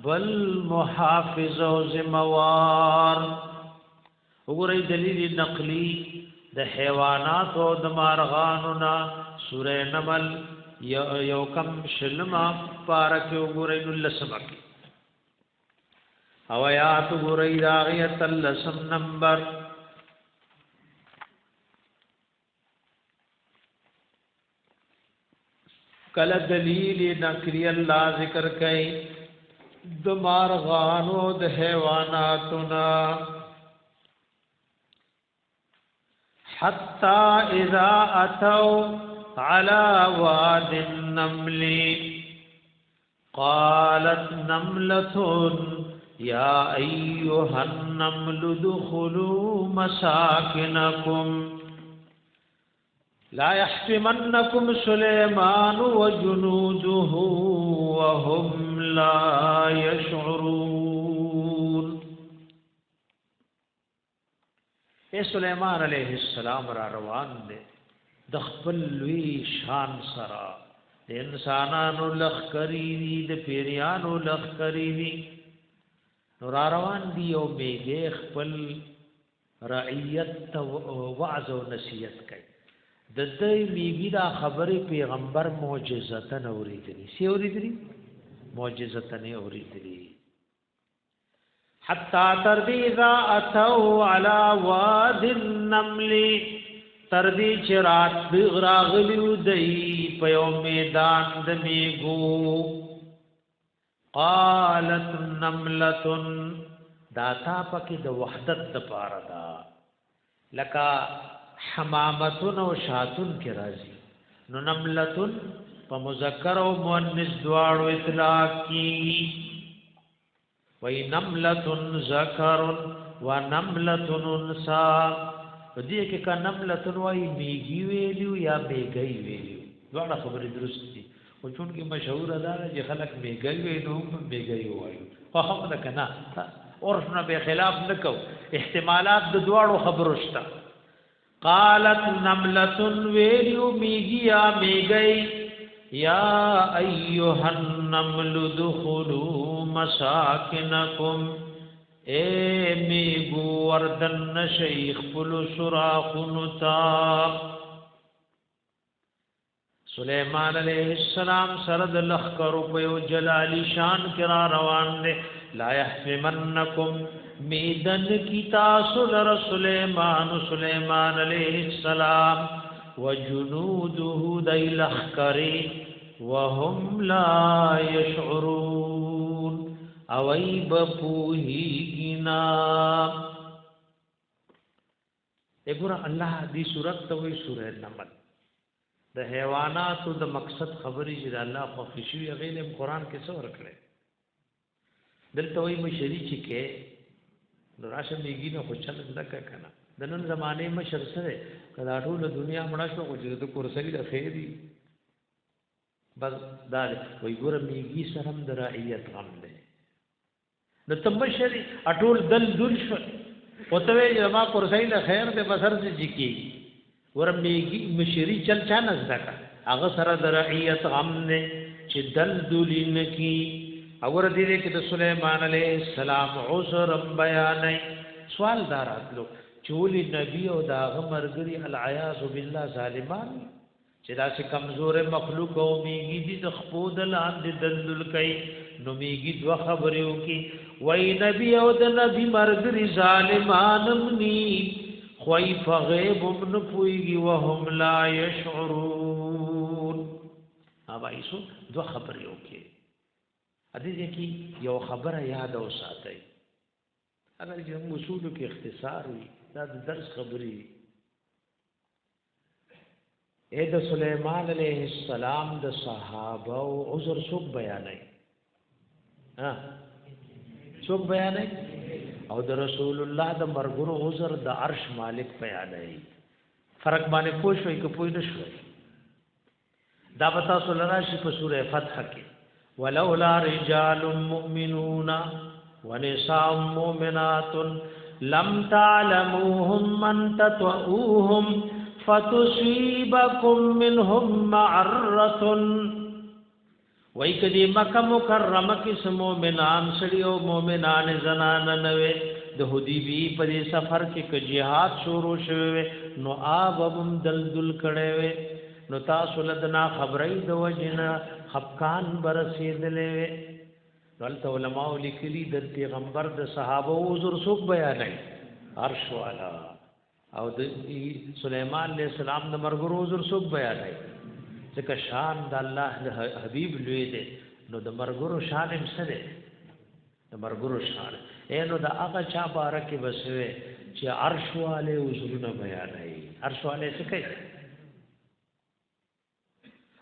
بل محافظ او ذمہوار وګورئ دلیل نقلی د حیوانات او د مارغانو نا سورہ نمل یو کم شلما پارک وګورئ نل سبق او آیات ګورئ داغیت اللسم نمبر کل دلیل نقلی اللہ ذکر کئی د مارغانو د حیواناتنا حتی اذا اتوا على واد النمل قالت نملة یا ایها النمل ادخلوا مساکنکم لا يحتمنكم سليمان وجنوده وهم لا يشعرون اے سلیمان علیہ السلام را روان دے د خپل لوی شان سرا د انسانانو لخکری دی د پیریانو لخکری دی نور روان دی او میګه خپل رعیت وعظ او نصیحت کوي د دې میګی دا خبره پیغمبر معجزته اوریدلی سی اوریدلی معجزته نه اوریدلی حتا تردی ذا اتوا علی واد النمل تردی چرات بغراغلیو دی په یو میدان د میګو قالت نملة داتا پکې د وحدت د پاره دا لکا حمامتن او شاتن کی راضی نو نملتن په مذکر او مؤنث دواړو اطلاق کی وای نملتن ذکر و نملتن انثى دې کې کا نملتن وای میږي ویلو یا میږي ویلو دواړه خبرې درست دي او چون کې مشهور ده چې خلک میږي ویلو میږي وایي خو هم ده کنه عرفنا به خلاف نکو احتمالات د دواړو خبرو شته قالت نملة ویلیو میگیا میگئی یا ایها النمل ادخلوا مساکنکم اے میگو وردن شیخ پلو سراخنتا سلیمان علیہ السلام سرد لخکرو پیو جلالی شان کرا روان دے لا یحفمنکم میدن کی تاسل سلیمان علیہ السلام وجنوده دی لخکری وهم لا یشعرون اویب پوہیگنا اگرہ اللہ دی صورت توی سورہ نمل د حیواناتو د مقصد خبرې چې الله خو خشوی غیلم قران کې څو ورکړي دلته وایي مشری چې کې راشه میږي نه خو چل زکه کنه د نن زمانه مشر سره کله ټول دنیا مړه شو چې د کورسۍ د خیری بس دال وایي ګور میږي سره هم د رعیت غم ده د تمشری اټول دل دل شو وته ما کورسۍ د خیر د بسر سے جکی ورمیږي مشری چل چا نزدکا هغه سره د رعیت غم نه چې دل دولین کی اور دې کې د سليمان عليه السلام عذر بیانای سوال داراتلو چولی نبی او دا غمرګری العیاذ بالله ظالمان چې دا چې کمزور مخلوق او میږي د خپود لاندې دلل کوي نو میږي دوه خبرو کی وای نبی او د نبی مرګری ظالمانم نی خوای فغیب من پویږي وهم لا یشعرون ابا ایسو دو خبر یو کې حدیث کې یو خبره یاد او ساتي اگر چې اصول کې اختصار وي دا د درس خبري اې د سليمان عليه السلام د صحابه او عذر څوک بیانای ها څوک بیانای او د رسول الله د مرګونو عذر د عرش مالک بیانای فرق باندې پوښوي که پوښ نه شوي دا پتا صلی الله علیه په سوره فتح کې ولولا رجال مؤمنون ونساء مؤمنات لم تعلموهم من تطؤوهم فتصيبكم منهم معرة وای کدی مکه مکرمه کې سمو مؤمنان سړي او مؤمنان زنان نوې د حدیبی په سفر کې ک جهاد شروع شوه نو آبم دلدل کړي وې نو تاسو لدنا خبرې د وجنه خفقان برسېدلې ولته علماء لیکلي د پیغمبر د صحابه او عذر څوک بیانای عرش والا او د سليمان عليه السلام د مرګ عذر څوک بیانای ځکه شان د الله حبيب لوی دی نو د مرګرو شان هم سره د مرګرو شان نو د هغه چا بارکه بسوي چې عرش والے حضورونه بیانای عرش والے څه کوي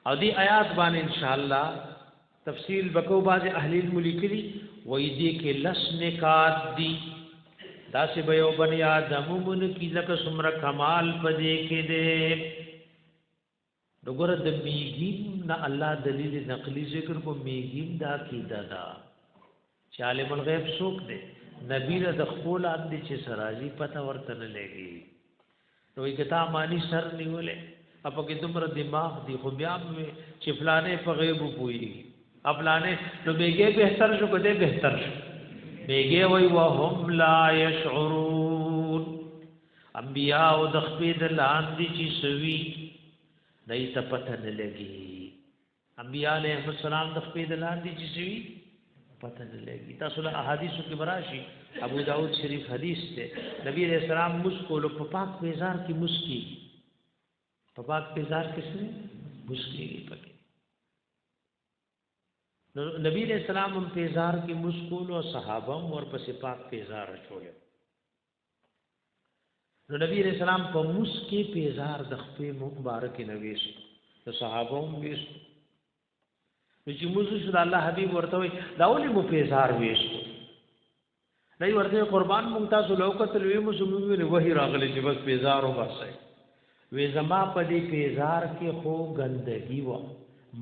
او دی آیات باندې ان شاء الله تفصیل بکو باز اهل الملک دی وې دې کې لس نکات دی داسې به یو بنی آدم مون کی لکه سمره کمال پدې کې دی دغه د میګیم نه الله دلیل نقلی ذکر کو میګیم دا کیدا دا چې عالم الغیب څوک دی نبی له خپل اندې چې سراجی پته ورته نه لګي نو یې کتا مانی سر نیولې اپ کې تمره دماغ دی خو بیا چې فلانه په غیب پوي خپلانه نو بیګه بهتر شو کده بهتر شو بیګه وای وهم لا یشعرون انبیاء او د خپل لاندې چې سوي دای ته پته نه لګي انبیاء علیہ السلام د خپل لاندې چې سوي پته نه لګي تاسو له احادیثو کې براشي ابو داود شریف حدیث ته نبی علیہ السلام مسکول په پاک بیزار کې مسکی په پاک بیزار کې سره مسکی پکې نبی علیہ السلام هم بیزار کې مسکول او صحابه هم ورپسې پاک بیزار چولې نو نبی علیہ السلام په مسکی بیزار د خپل مبارک نویس د صحابه هم ویس چې موږ شو الله حبیب ورته وي دا ولې مو بیزار ویس نه ورته قربان ممتاز لوکت لوی مسلمان وحی راغلی چې بس بیزار وباسي وې زما په دې بیزار کې خو ګندګي و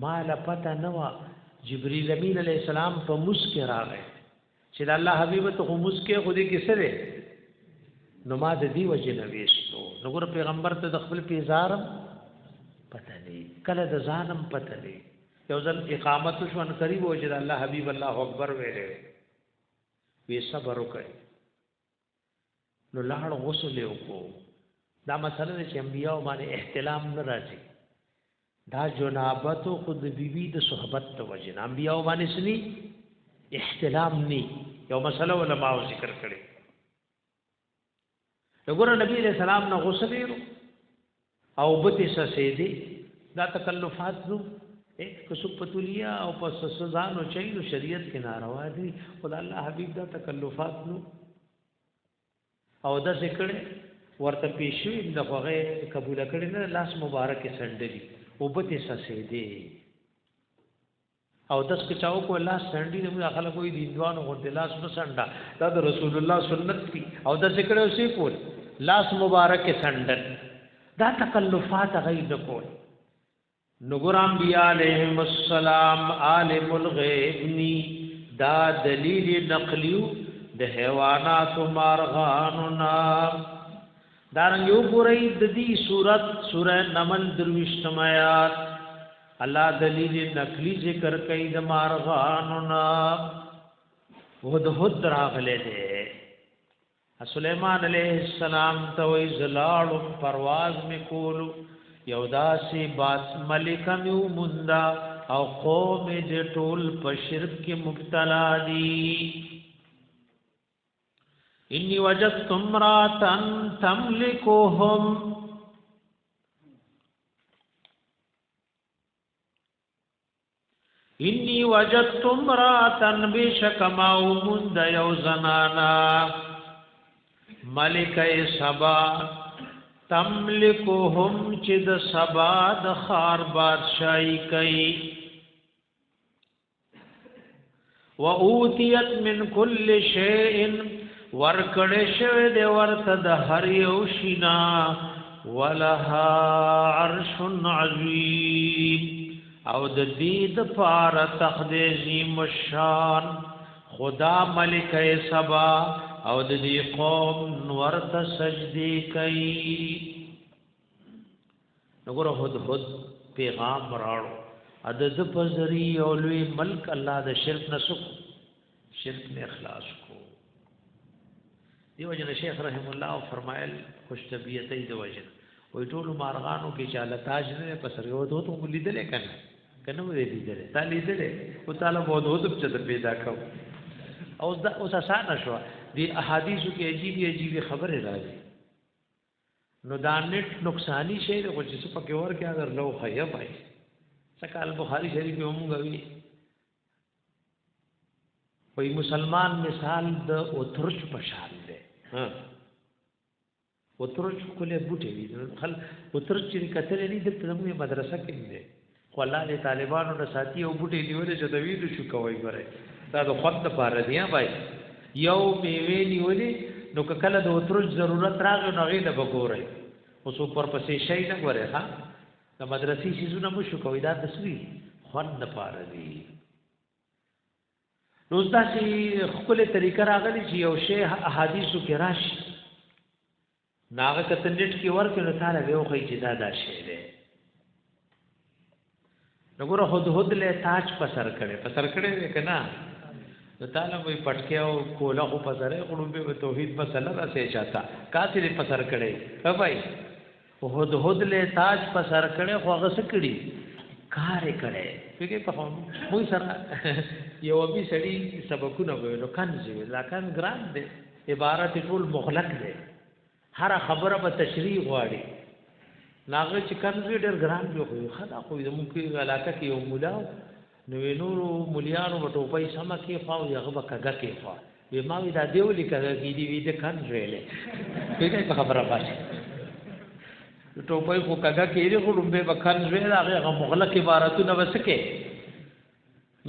مال پته نه و جبرئیل امین علیہ السلام په مسکه راغی چې الله حبیب ته خو مسکه خو دې کې سره نو ما د دې وجه نه وېستو نو ګور پیغمبر ته د خپل پیزار پته نه کله د ځانم پته نه یو ځل اقامت شو ان قریب وجد الله حبیب الله اکبر ویلې وی صبر وکړي نو لاړ غسل وکړو دا مسله چې انبیاء باندې احتلام نه راځي دا جنابت خود بیبي د صحبت ته وجه انبیاء باندې سني احتلام ني یو مسله علماء ذکر کړي وګوره نبی علیہ السلام نو غسل او بته سیدی دا تکلفات نو کسو پتولیا او پس سزانو چینو شریعت کې ناروا دي خدای الله حبیب دا تکلفات نو او دا ذکر ورته پیښوي د هغه قبول کړي نه لاس مبارک سندلي او بته سیدی او داس کې چاو کو الله سندي د خلکو کوئی دیندوانو ورته لاس نه سندا دا د رسول الله سنت دي او دا ذکر اوسې کول لاس مبارک سندل دا تکلفات غیب کول نګور انبیاء علیهم السلام عالم الغیب نی دا دلیل نقلیو د حیوانات و مارغانو نا دارنګ یو ګورئ د دې سورۃ نمل درویشتم آیات الله دلیل نقلی ذکر کوي د مارغانو نا هدهد راغله ده سليمان علیہ السلام ته وی زلاړو پرواز میکولو یوداسی باس ملکم یو مندا او قوم دې ټول په شرک کې مبتلا دي انی وجدت امراتن تملکهم انی وجدت امراتن بشکماو مندا یو زنانا ملکه سبا تملکهم چې د سبا د خار بادشاہي کوي و اوتیت من کل شیء ورکړې شوی د ورته د هر یو شینا ولها عرش عظیم او د دې د پار تخدیزی مشان خدا ملکه سبا او د دې قوم ورته سجدي کوي وګوره هدهد پیغام راړو عدد پزری او لوی ملک الله د شرک نه سکو شرک نه اخلاص کو دی وجه شیخ رحم الله فرمایل خوش طبیعت دی وجه وې ټول مارغانو کې چاله تاج نه پسر یو ته ته لیدلې کنه وې لیدلې تا لیدلې او تعالی وو دوه څه پیدا کو او دا اوس اسانه شو دی احادیثو کې عجیب خبره راځي نو دا نت نقصانی شی د چې څه پکې ورکه اگر لو خیا پای سکال بخاری شریف کې هم غوي وای مسلمان مثال د اوترچ پشان دی ها اوترچ کوله بوټي دي خل اوترچ چې کتل نه د پرمې مدرسه کې دی خو الله دې طالبانو د ساتي او بوټي نیولې چې د ویلو شو کوي غره دا د خود لپاره دی بھائی یو میوه نیولې نو کله د اوترچ ضرورت راغی نو غي د بګورې اوس پر پسې شي نه غره ها د مدرسې شیزونه مو شو کوي دا تصویر خود لپاره دی روز دا چې خپل طریقه راغلی چې یو شی احادیثو کې راشي ناغه کتنټ کې ورکه نو تعالی یو خی چې دا شی دی نګوره هدهد له تاج پسر کړي کنه نو تعالی وي پټکي او کولا خو پسره غړوبه توحید مسله راځي چاته کاتې پسر کړي ها بھائی هدهد له تاج پسر کړي خو هغه سکړي کار کړي فکر په مو سره یو ابي سړي سبقونه ویلو کنځي لکن ګران دي عبارت ټول مغلق دي هر خبره په تشریح غواړي ناغه چې کنځي ډېر ګران دی خو خدا خو د مونږه علاقه کې یو مولا نو نورو مليانو په ټوپۍ سم کې خو یغه بکګه کې خو به ما وی دا دیولې کګه کې دی وی د کنځي له په خبره پاتې ټوپۍ خو کګه کې دی خو به بکنځي هغه مغلق عبارتونه وسکه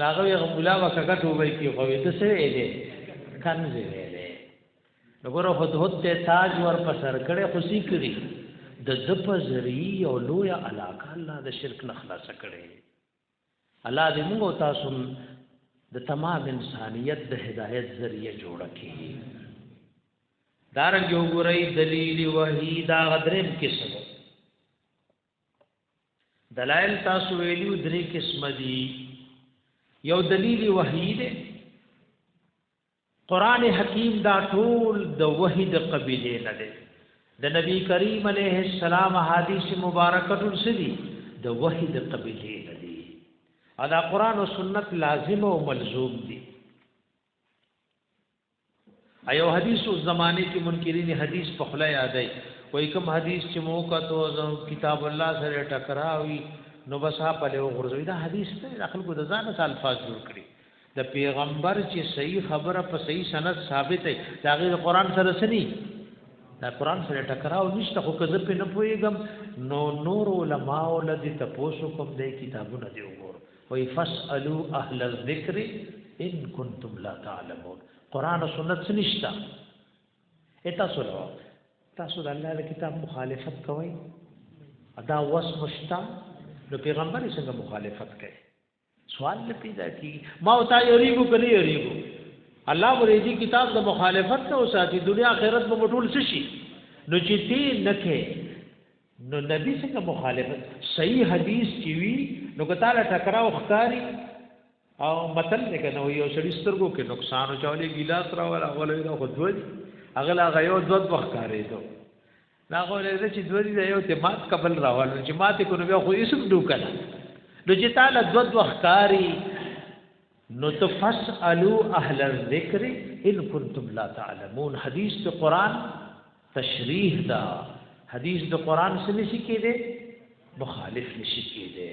ناغه یغه مولا وکګه ټوپۍ کې خو ته څه دی کنځي له وګوره هدهد ته تاج ور پسر کړي خوشي کړي د دپ زری او لوی علاقه الله د شرک نه خلاص کړي الله دې موږ تاسو د تمام انسانيت د هدایت ذریعہ جوړ کړي دارنګ وګورئ دلیل وحی دا غدرم کیسه دلائل تاسو ویلو درې قسم دي. یو دلیل وحی دی، قران حکیم دا ټول د وحی د قبیله نه دی. د نبی کریم علیه السلام حدیث مبارکه ټول سدي د وحی د قبیله نه دي. دا قران او سنت لازم او ملزوم دي. ایو حدیث او زمانه کې منکرین حدیث په خله یادای وای کوم حدیث چې موقع تو کتاب الله سره ټکراوي نو بسا په له غرزوي دا حدیث ته خلکو د ځان سره الفاظ جوړ کړي. د پیغمبر چې صحیح خبره په صحیح سند ثابت ہے دا غیر قران سره سني دا قران سره ټکراو نشته خو کزه په نه پويګم نو نور علماء ولدي تاسو کوم د کتابونو دی وګور وای فاسالو اهل الذکر ان کنتم لا تعلمون. قران او سنت نشته اته سره تاسو د الله کتاب مخالفت کوئ ادا وس مشتا نو پیغمبر څنګه مخالفت کوي؟ سوال پیدا کی ما او تا یریګو کلی یریګو الله ورېدي کتاب د مخالفت ته او ساتي دنیا آخرت په ټول څه شي نو چې تی نکه نو نبی څنګه مخالفت صحیح حدیث کی وی نو کتاله ټکراو ښکاری او متل نه کنه یو سړي سترګو کې نقصان او چولې ګلاس را ولا غولې دا خود اغلا غيو دوت وختاره دو نا غوړې چې دوی دی یو ته مات قبل راوال چې مات کو نو خو یې ډو کړه نو چې تعالی دوت وختاري نو تفسالو اهل الذکر ان کنتم لا تعلمون. حدیث د قران تشریح دا حدیث د قران سره نشي کېده مخالف نشي کېده.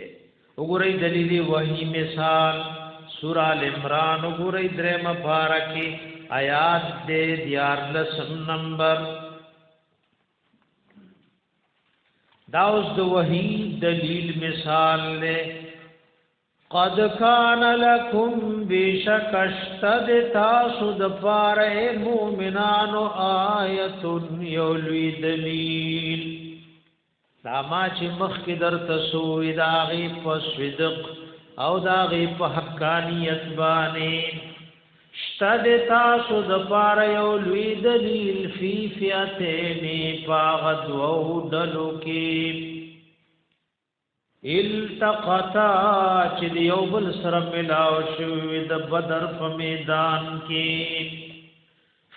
وګورئ دلیل وحی مثال سورہ ال عمران وګورئ درېم پارکه آیات دے 14 نمبر داوس دو وحی دلیل مثال لے قد کان لکم بشکشتد تاسد پار مومنان آیت یولوی دلیل لاما چی مخ کی در تسوی داغی پا صدق او داغی پا حقانیت بانے شتد تاسو د پار یو لوی دلیل فی فیاتین پاغد و دلو کی التقطا چی دیو بل سر ملاو شوی د بدر په میدان کی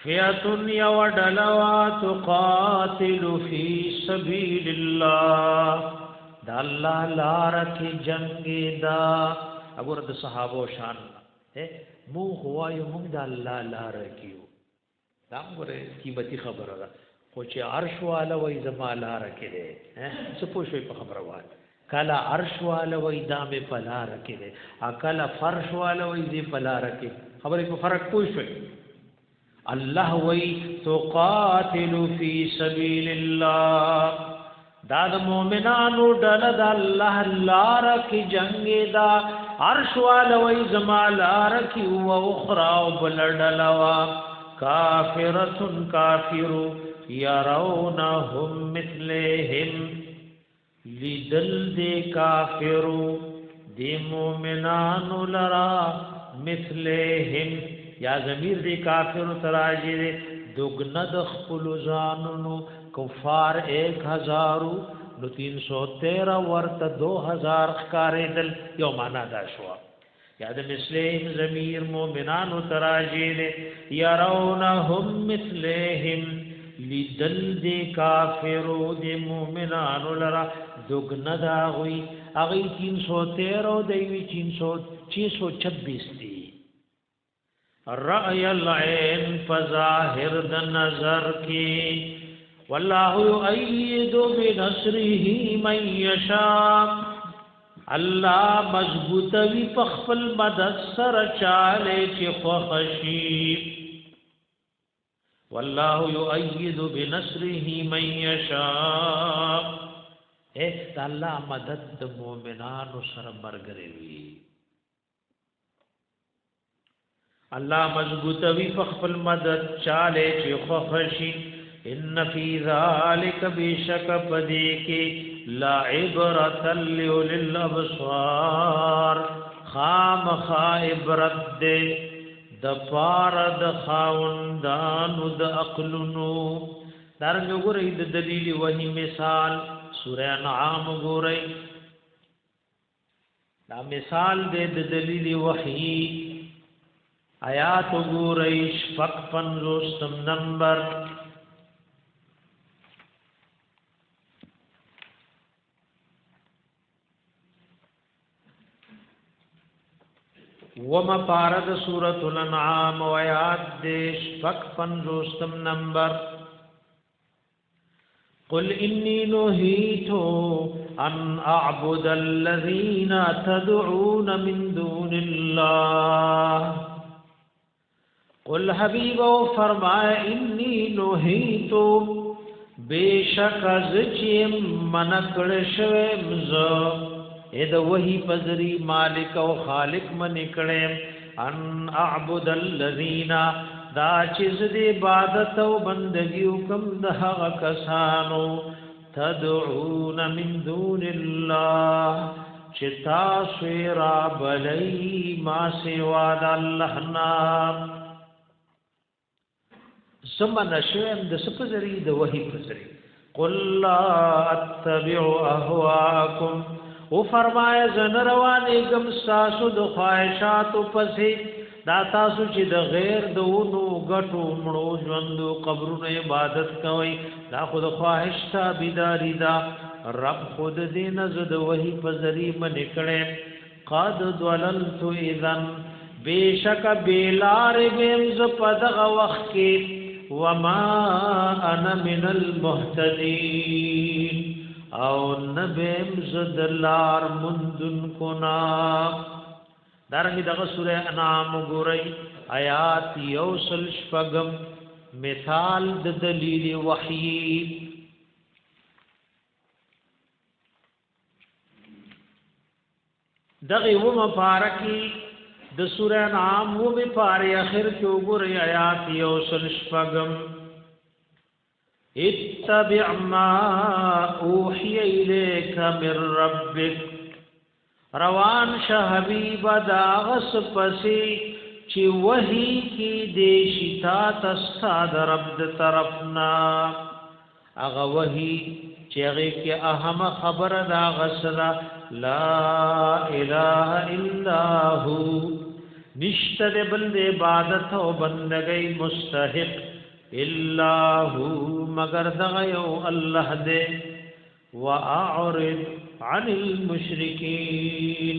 فیاتن یو دلوا تقاتل فی سبیل اللہ دا اللہ لارکی جنگی دا اگر د صحابو شان مو هوایو موږ د الله لار کیو دا موږ قیمتي خبره ده خو چې عرش والا وای زما لار کړي څه پوښوي په خبره وای کله عرش والا وای دامه په لار کړي اکل فرش والا وای دې په لار کړي خبره په فرق پوښوي. الله وای تقاتل فی سبیل الله دا د مؤمنانو ډله د الله لار کې جنگ دا عرش والوی زمال آرکی و اخراو بلڈلوا کافرتن کافرو یرونهم مثلهم لیدل دے کافرو دی مومنانو لرا مثلهم یا ضمیر دی کافرو تراجی دے دگند خپلو زانونو کفار 1000 نو 313 ورت 2000 خکارې دل یو معنا دا شو یاد مثلهم ضمیر مومنانو تراجیل يرونهم مثلهم لدل دی کافرو دی مومنانو لرا دگنا دا غوی اغی 313 و دیوی 626 دی رأی العین فظاہر دا نظر کی والله يؤيد بنصره من يشاء الله مضبوط وی پخپل مدد سره چاله چې خوشي والله يؤيد بنصره من يشاء اے الله مدد د مؤمنانو سره مرګري وی الله مضبوط وی پخپل مدد چاله چې خوشي ان فی ذالک بشک پدیک لا عبرۃ للابصار خام خائبرت دے د پارد خاوندان د عقلونو دارنګ ګورئ د دلیل وحی مثال سورہ انعام ګورئ دا مثال دې د دلیل وحی آیات وګورئ شپږ پنځوستم نمبر وما پارد سورۃ الانعام و آیات دې شپږ پنځوستم نمبر قل انی نهیت ان اعبد الذین تدعون من دون الله قل حبیب او فرمائے انی نهیت بیشک ازچیم منکڑ شویم زو اې د وਹੀ پزری مالک او خالق من کړه ان اعبد الذین دا چې د عبادت او بندګي کوم د هغه کسانو تدعون من دون الله چې تاسو را بلای ما سوا د الله نام سمن شوم د سپزری د وਹੀ پزری قل لا اتبع اهواکم او فرمایا زن روانې گم ساسو د خواهشات پسې دا تاسو چې د غیر دونو غټو مړو ژوندو قبرونو عبادت کوي دا خود خواهش تابعداري دا رب خود دې نزد وਹੀ پزری من کړي قد ضللت اذن بیشک بیلار بیم ز پدغه وخت کې وما انا من المهتدين او نبیم زدلار مندن کنا دارنگی دغه سورہ انعام گورئی آیات یوسل شپگم مثال د دلیل وحی دغه و مبارکی د سورہ انعام و به پاره اخر کې وګورئ آیات یوسل شپگم اتبع ما اوحی الیک من ربک روان شه حبیب دا غس پسی چې وਹੀ کی دیشتا تستاد رب د طرفنا هغه وਹੀ چې هغه کې اهم خبر دا غسرا لا اله الا هو نشته بل عبادت او بندګۍ مستحق الا هو مگر دغه یو الله دې واعرض عن المشرکین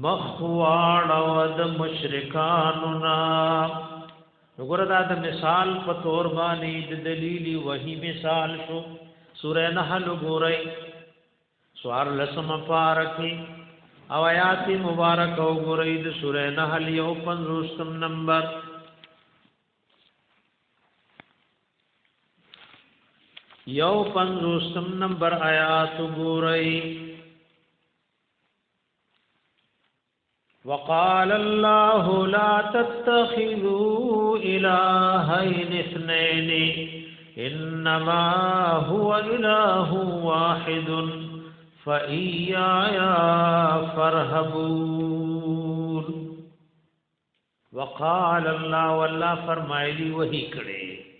مخواړ ود مشرکاننا وګوره دا د مثال په تور باندې د دلیل وਹੀ مثال شو سورہ نحل وګورئ سوار لسم پارکی او آیات مبارک وګورئ د سورہ نحل یو 50 نمبر یو 50 نمبر آیات وګورئ وقال الله لا تتخذوا الهين اثنين انما هو اله واحد فإياي فارهبون وقال الله والله فرمایلی وਹੀ کړي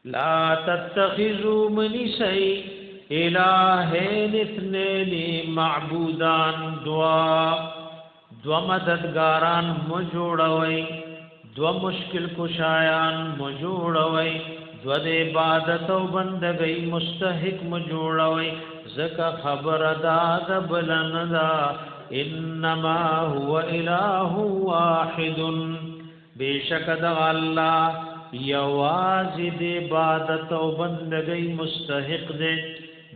لا تتخذوا من شيء الهين اثنين معبودان دوا مددگاران مجوړوي دوا مشکل کشایان مجوړوي دوا د عبادت او بندګۍ مستحق مجوړوي زکه خبر داد بلندا انما هو اله واحد بیشک د الله یواز د عبادت او بندګۍ مستحق دی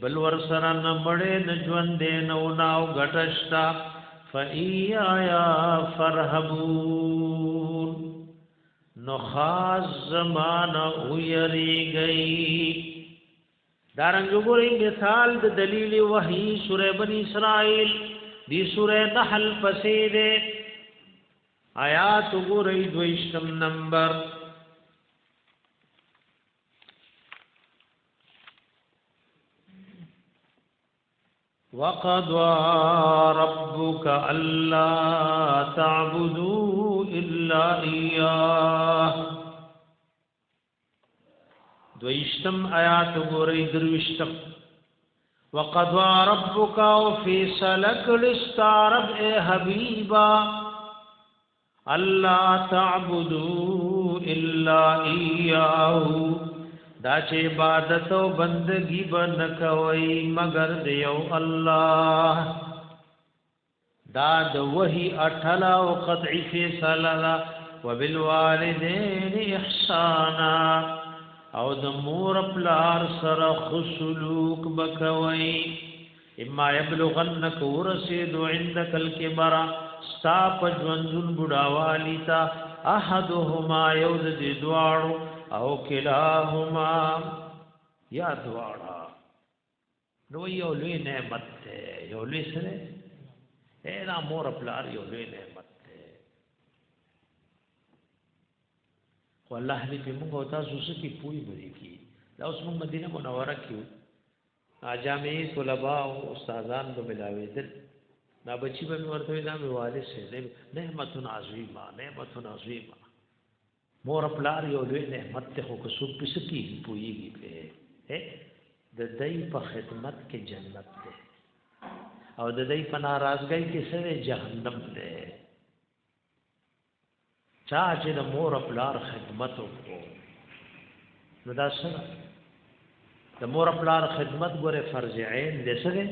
بل ور سره نه مړې نه ژوند نو ناو غټشتا فَإِيَّايَ فَارْهَبُونِ نو خاص زمانہ ویری گئی دارنګ وګورئ مثال د دلیل وحی سورہ بنی اسرائیل دی سورہ نحل پسې ده آیات وګورئ 22 نمبر وَقَضَى رَبُّكَ أَلَّا تَعْبُدُوا إِلَّا إِيَّاهُ دویشتم آیات وګورئ درویشتم وقضى ربك وفي سلك رب اے حبیبا اللہ تعبدوا الا ایاه دا چې عبادت او بندگی بن کوي مگر دیو الله دا د وحی اٹھلا او قطعی فیصله وبالوالدین احسانا او د مور پلار سره خسلوک بکوي اما یبلغنک ورسید عندك الكبر ستا پجوندن بډاوالی تا احدهما یوز دی دوارو او کلاهما یا دوارا نو یو لوی نعمت ته یو لوی سره اے نا مور پلار یو لوی نعمت ته والله دې په موږ او تاسو سکی پوي بری کی دا اوس موږ مدینه منوره کیو اجامي طلباء او استادان به ملاوي دل نا بچی به ورته دا مې والد سه نعمت عظیمه مور پلار یو لوی نعمت ته خو څوک پسکی پويږي په د دای په خدمت کې جنت ده او د دای په ناراضګۍ کې سره جهنم ده چا چې د مور پلار خدمت وکړو نو دا څنګه د مور پلار خدمت ګوره فرض عین دي سره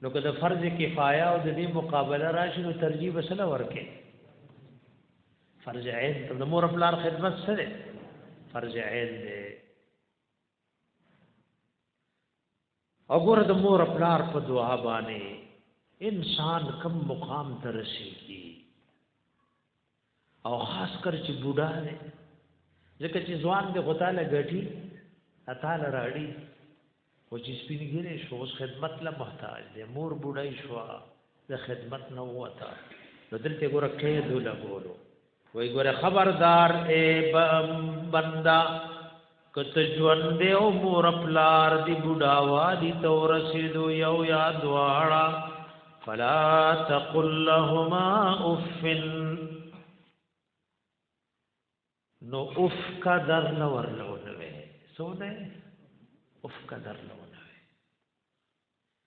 نو که د فرض کفایه او د دې مقابله راشي نو ترجیح وسله ورکه فرض عین د مور پلار خدمت سره فرض عین دي وګوره د مور پلار په دعا باندې انسان کم مقام ته رسیږي او خاص کر چې بوډا دی ځکه چې ځوان دی غتاله غټي اتاله راړي او چې سپینګره شو اوس خدمت له محتاج دی مور بوډای شو د خدمت نه وته بدلته ګوره کې دوله ګورو وای ګوره خبردار اے بندا کته ژوند او مور پلار دی بوډا وادي تورسیدو یو یاد واړه فلا تقل لهما اف نو اف کا در نور لونه سونه اف کا در لونه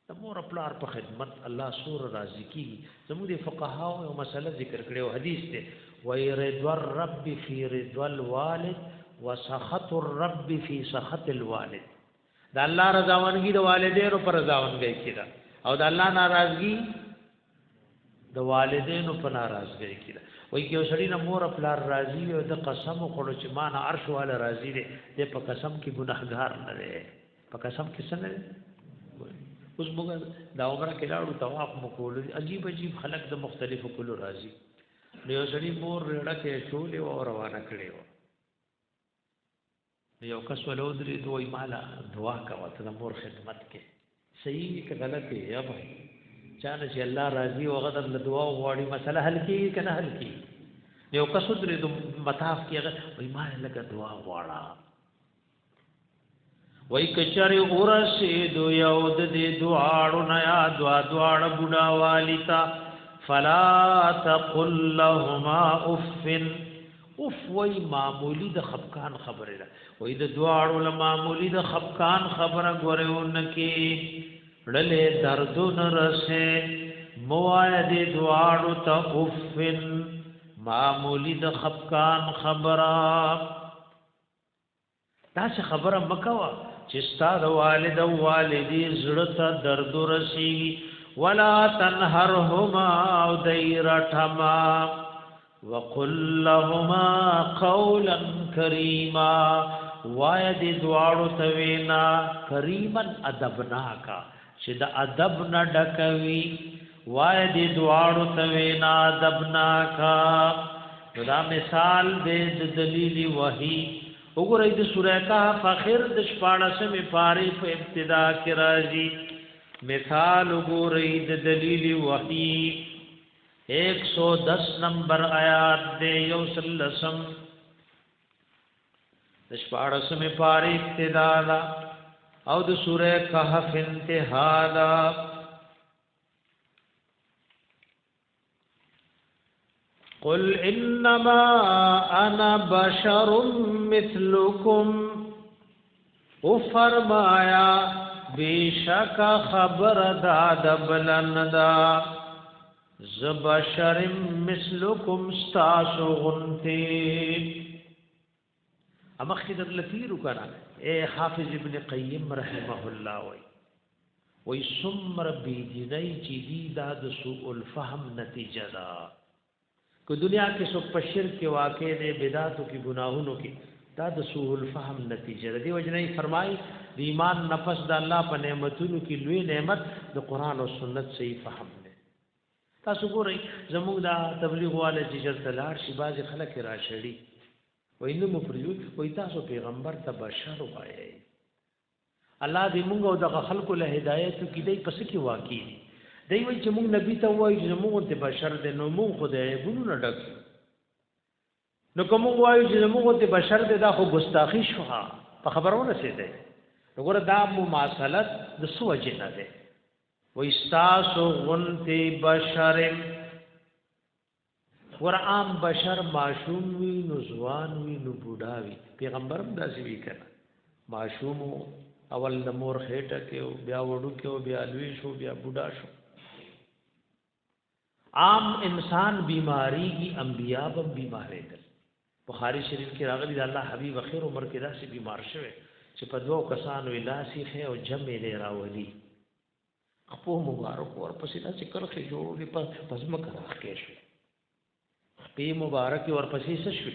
د مور پلار په خدمت الله سور راضی کی زموږ فقها او مسله ذکر کړو حدیث ته وای رضوا الرب فی رضوا الوالد وسخط الرب فی سخط الوالد دا الله رضاونګي د والدینو پر رضاونګي کیدا او د الله ناراضگی د والدینو په ناراضګۍ کې ده وای کې وسړی نه مور خپل راضي او د قسم خورو چې مان عرش والا راضي دي د په قسم کې ګناهګار نه دی په قسم کې څنګه اوس موږ دا عمره کې لاړو طواف مکول عجیب خلک د مختلفو کولو راضي نو وسړی مور رړه کې شولې او روانه کړې و یو کس ولودري دوی مالا دعا کوي ته مور خدمت کې صحیح کې غلط دی یا بھائی چانه چې الله راضي او غدر له دعا وغواړي مسله حل کی کنه حل کی یو کس درې د مطاف کې وای ما لکه دعا وغواړه وای کچاري اورسه دو یو د دې دعاړو نه یا دعا بوډا والیتا فلا تقل لهما اف اف وای معمولی د خفقان خبره ده وای د دعاړو له معمولی د خفقان خبره غوړېون کې ړلې دردون رسه موعد دعاړو ته اوفن معمولی د خفقان خبره تاسو خبره مکوا چې ستاسو والد او والدی زړه ته درد رسی ولا تنهرهما او دایرتما وقل لهما قولا کریما وایدی دعاړو ته وینا کریمن ادبناکا چې د ادب نه ډکوي وای دې دواړو ته وینا ادب ناکا دا مثال دې د دلیل وحی وګورئ د سورۃ کهف اخر د 14مې پاره په ابتدا کې راځي مثال وګورئ د دلیل وحی 110 نمبر آیات دې یو سلسم د 14مې پاره ابتدا او د سورہ کہف انتہا دا قل انما انا بشر مثلکم او فرمایا بیشک خبر داد بلندا زبشر مثلکم ستاسو غنتی اما خدر لتیرو کنا اے حافظ ابن قیم رحمه الله وی سمر بیدینی چی دی دا د سوء الفهم نتیجه دا کہ دنیا کے سو پشر کے واقع دے بدعتوں کی گناہوں کی دا د سوء الفهم نتیجه دا دی وجنی فرمائی دی ایمان نفس دا اللہ پا نعمتونو کی لوی نعمت دا قرآن و سنت سے فهم دے تاسو گو رئی زمون دا تبلیغ والے جیجر تلار شی باز خلق را شڑی وی نمو پریو وی تاسو پیغمبر تا بشر وائے الله دې موږ او د خلکو له هدایت کې دای پس کې واقع دي دی وایي چې موږ نبی ته وایي چې موږ ته بشر دې نو موږ خدای ګونو نه ډک نو کوم وایي چې موږ ته بشر دې دا خو ګستاخی شو په خبرونه سي دی وګوره دا مماثلت د سوجه نه ده وایي تاسو غنتی بشر ور عام بشر معصوم وي نو ځوان وي نو بوډا وي پیغمبرم داسې وی کړه معصوم اول د مور خېټه کې بیا وړو کې بیا لوی شو بیا بوډا شو عام انسان بیماری کی انبیاء هم بیمارې دي بخاری شریف کې راغلی د الله حبیب اخر عمر کې داسې بیمار شوه چې په دوه کسانو ولاسي خې او جمع لري راولي خپل مبارک ور پسې داسې کرخه جوړې په پزما کې شو په مبارک ور پسې څه شو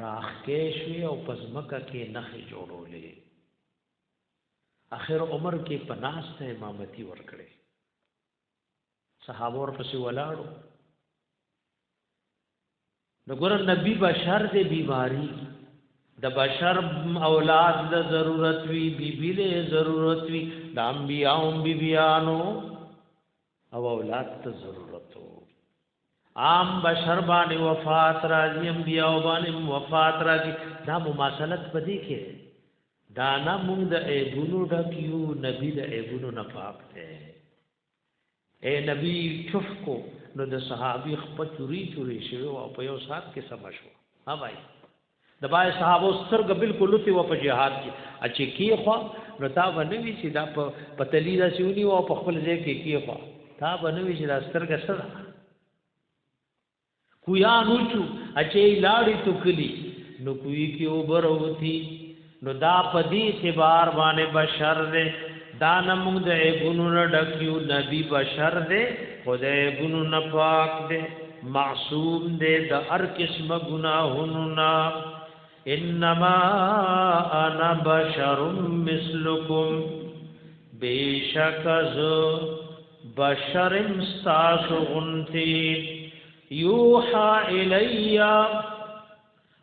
راخ کې شو او پزما کې نخې جوړولې اخر عمر کې پناس ته امامتی ورکړي صحابه ورپسې ولاړو نګور نبی بشر دې بیماری د بشر اولاد د ضرورت وی بیبی له ضرورت وی د انبیاء بیبیانو او اولاد ته ضرورت وو عام بشر باندې وفات راځي انبیاء باندې وفات راځي دا مماثلت پدې کې دانا مونږ د ایبونو ډکیو نبی د ایبونو نه پاک دی اے نبی چف کو نو د صحابي خپل چوری شوی او په یو سات کې سم شو ها بھائی د بای صحابو سترګ بالکل لته و په جهاد کې اچي کې خو نو تا باندې وی چې دا په پتلی دا سیونی او په خپل ځای کې خو تا باندې وی چې دا سترګ سره کویا نوچو اچي لاړی توکلی نو کوی کې وبروتی نو دا پدی اعتبار باندې بشر دې دا نمون د ایبونو نه ډکیو نبی بشر دې خدای ایبونو نه پاک دې معصوم دې د هر قسم گناهونو نه انما انا بشر مثلکم بیشک ز بشر استاس غنتی یوحا الیا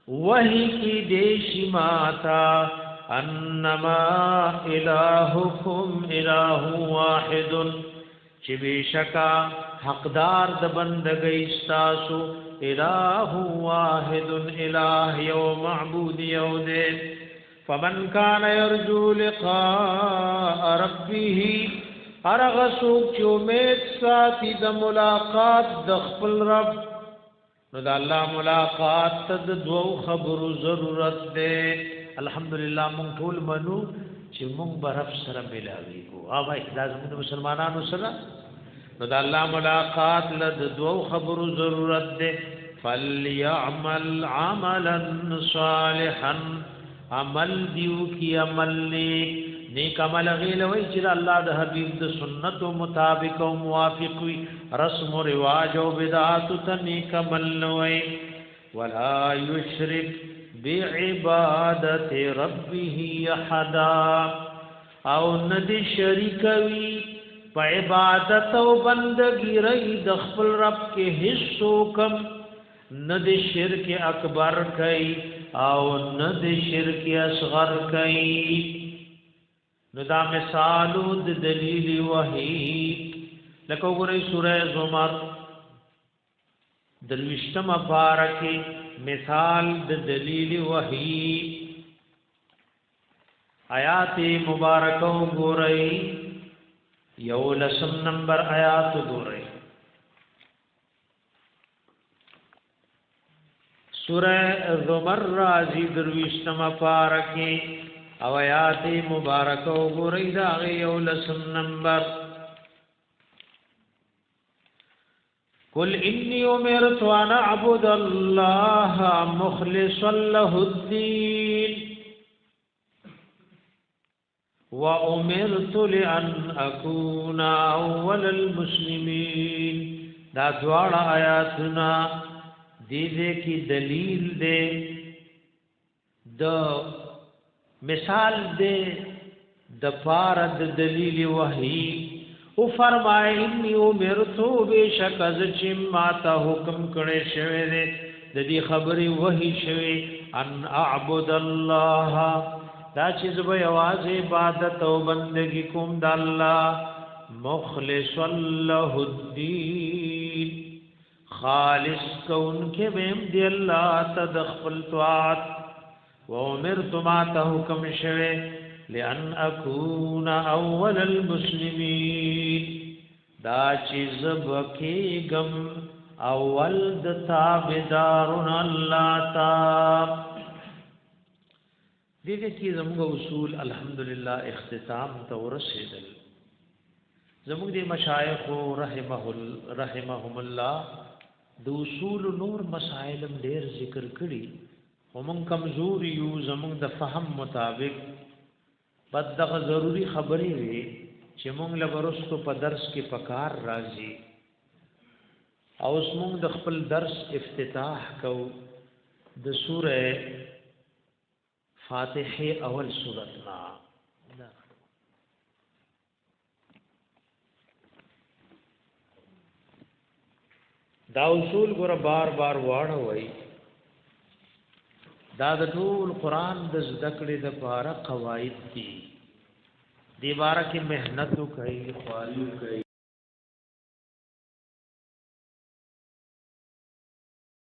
وحی کی دیشی ماتا انما الہکم الہ واحد چی بیشکا حقدار د بندگی استاسو الہ واحد الہ یو معبود یو دے فمن کان یرجو لقاء ربه ارغسوک چی امید ساتی د ملاقات د خپل رب نو دا الله ملاقات تد دو خبرو ضرورت ده الحمدلله مونږ ټول منو چې مونږ برف سره ملاوي کو ها بھائی دا زموږ مسلمانانو سره نو دا الله ملاقات لد دو خبرو ضرورت ده فليعمل عملا صالحا عمل دیو کی عمل نیک عمل غیلوی چې الله د حبیب د سنت مطابق او موافق وي رسم و رواج او بدعات ته نیک عمل نوي ولا یشرک بعبادت ربه احد او ند شریک وي په عبادت او بندګی رہی د خپل رب کې حصو کم ند شرک اکبر کوي او ند شرک اصغر کوي نو دا مثالو د دلیل وحی لکه وګورئ سورہ زمر درویشتم پارکی مثال د دلیل وحی آیات مبارکه وګورئ یو لسم نمبر آیات وګورئ سورہ زمر راضی درویشتم پارکی او آیات مبارک او ګورئ دا یو لسم نمبر قل انی امرت ان اعبد الله مخلصا له الدين وامرت لان اكون اول المسلمين دا دواړه آیاتنا دې کې دلیل دې د مثال دې د فارد دلیل وحی او فرمای انی امرتو بشک از چې ما ته حکم کړي شوی دې د دې خبرې وحی شوی ان اعبد الله دا چې زه یوازې عبادت او بندگی کوم د الله مخلص له الدین خالص کون کې بهم دی الله تدخل طاعت و امرت ما ته حکم شوه لئن اكون اول المسلمین دا چې زبکی غم اول د تابعدارون الله تا دې کې زموږ اصول الحمدلله اختتام ته ورسېدل زموږ د مشایخ رحمهم الله د اصول نور مسائل ډېر ذکر کړي ومن کمزوري یو زموږ د فهم مطابق بدغه ضروری خبرې وي چې موږ له ورستو په درس کې پکار راځي او موږ د خپل درس افتتاح کو د سوره فاتحه اول سورۃ نا دا اصول ګره بار بار واړه وای دا د ټول قران د ذکرې د لپاره قواعد دي دی بار کې مهنت کوي خواري کوي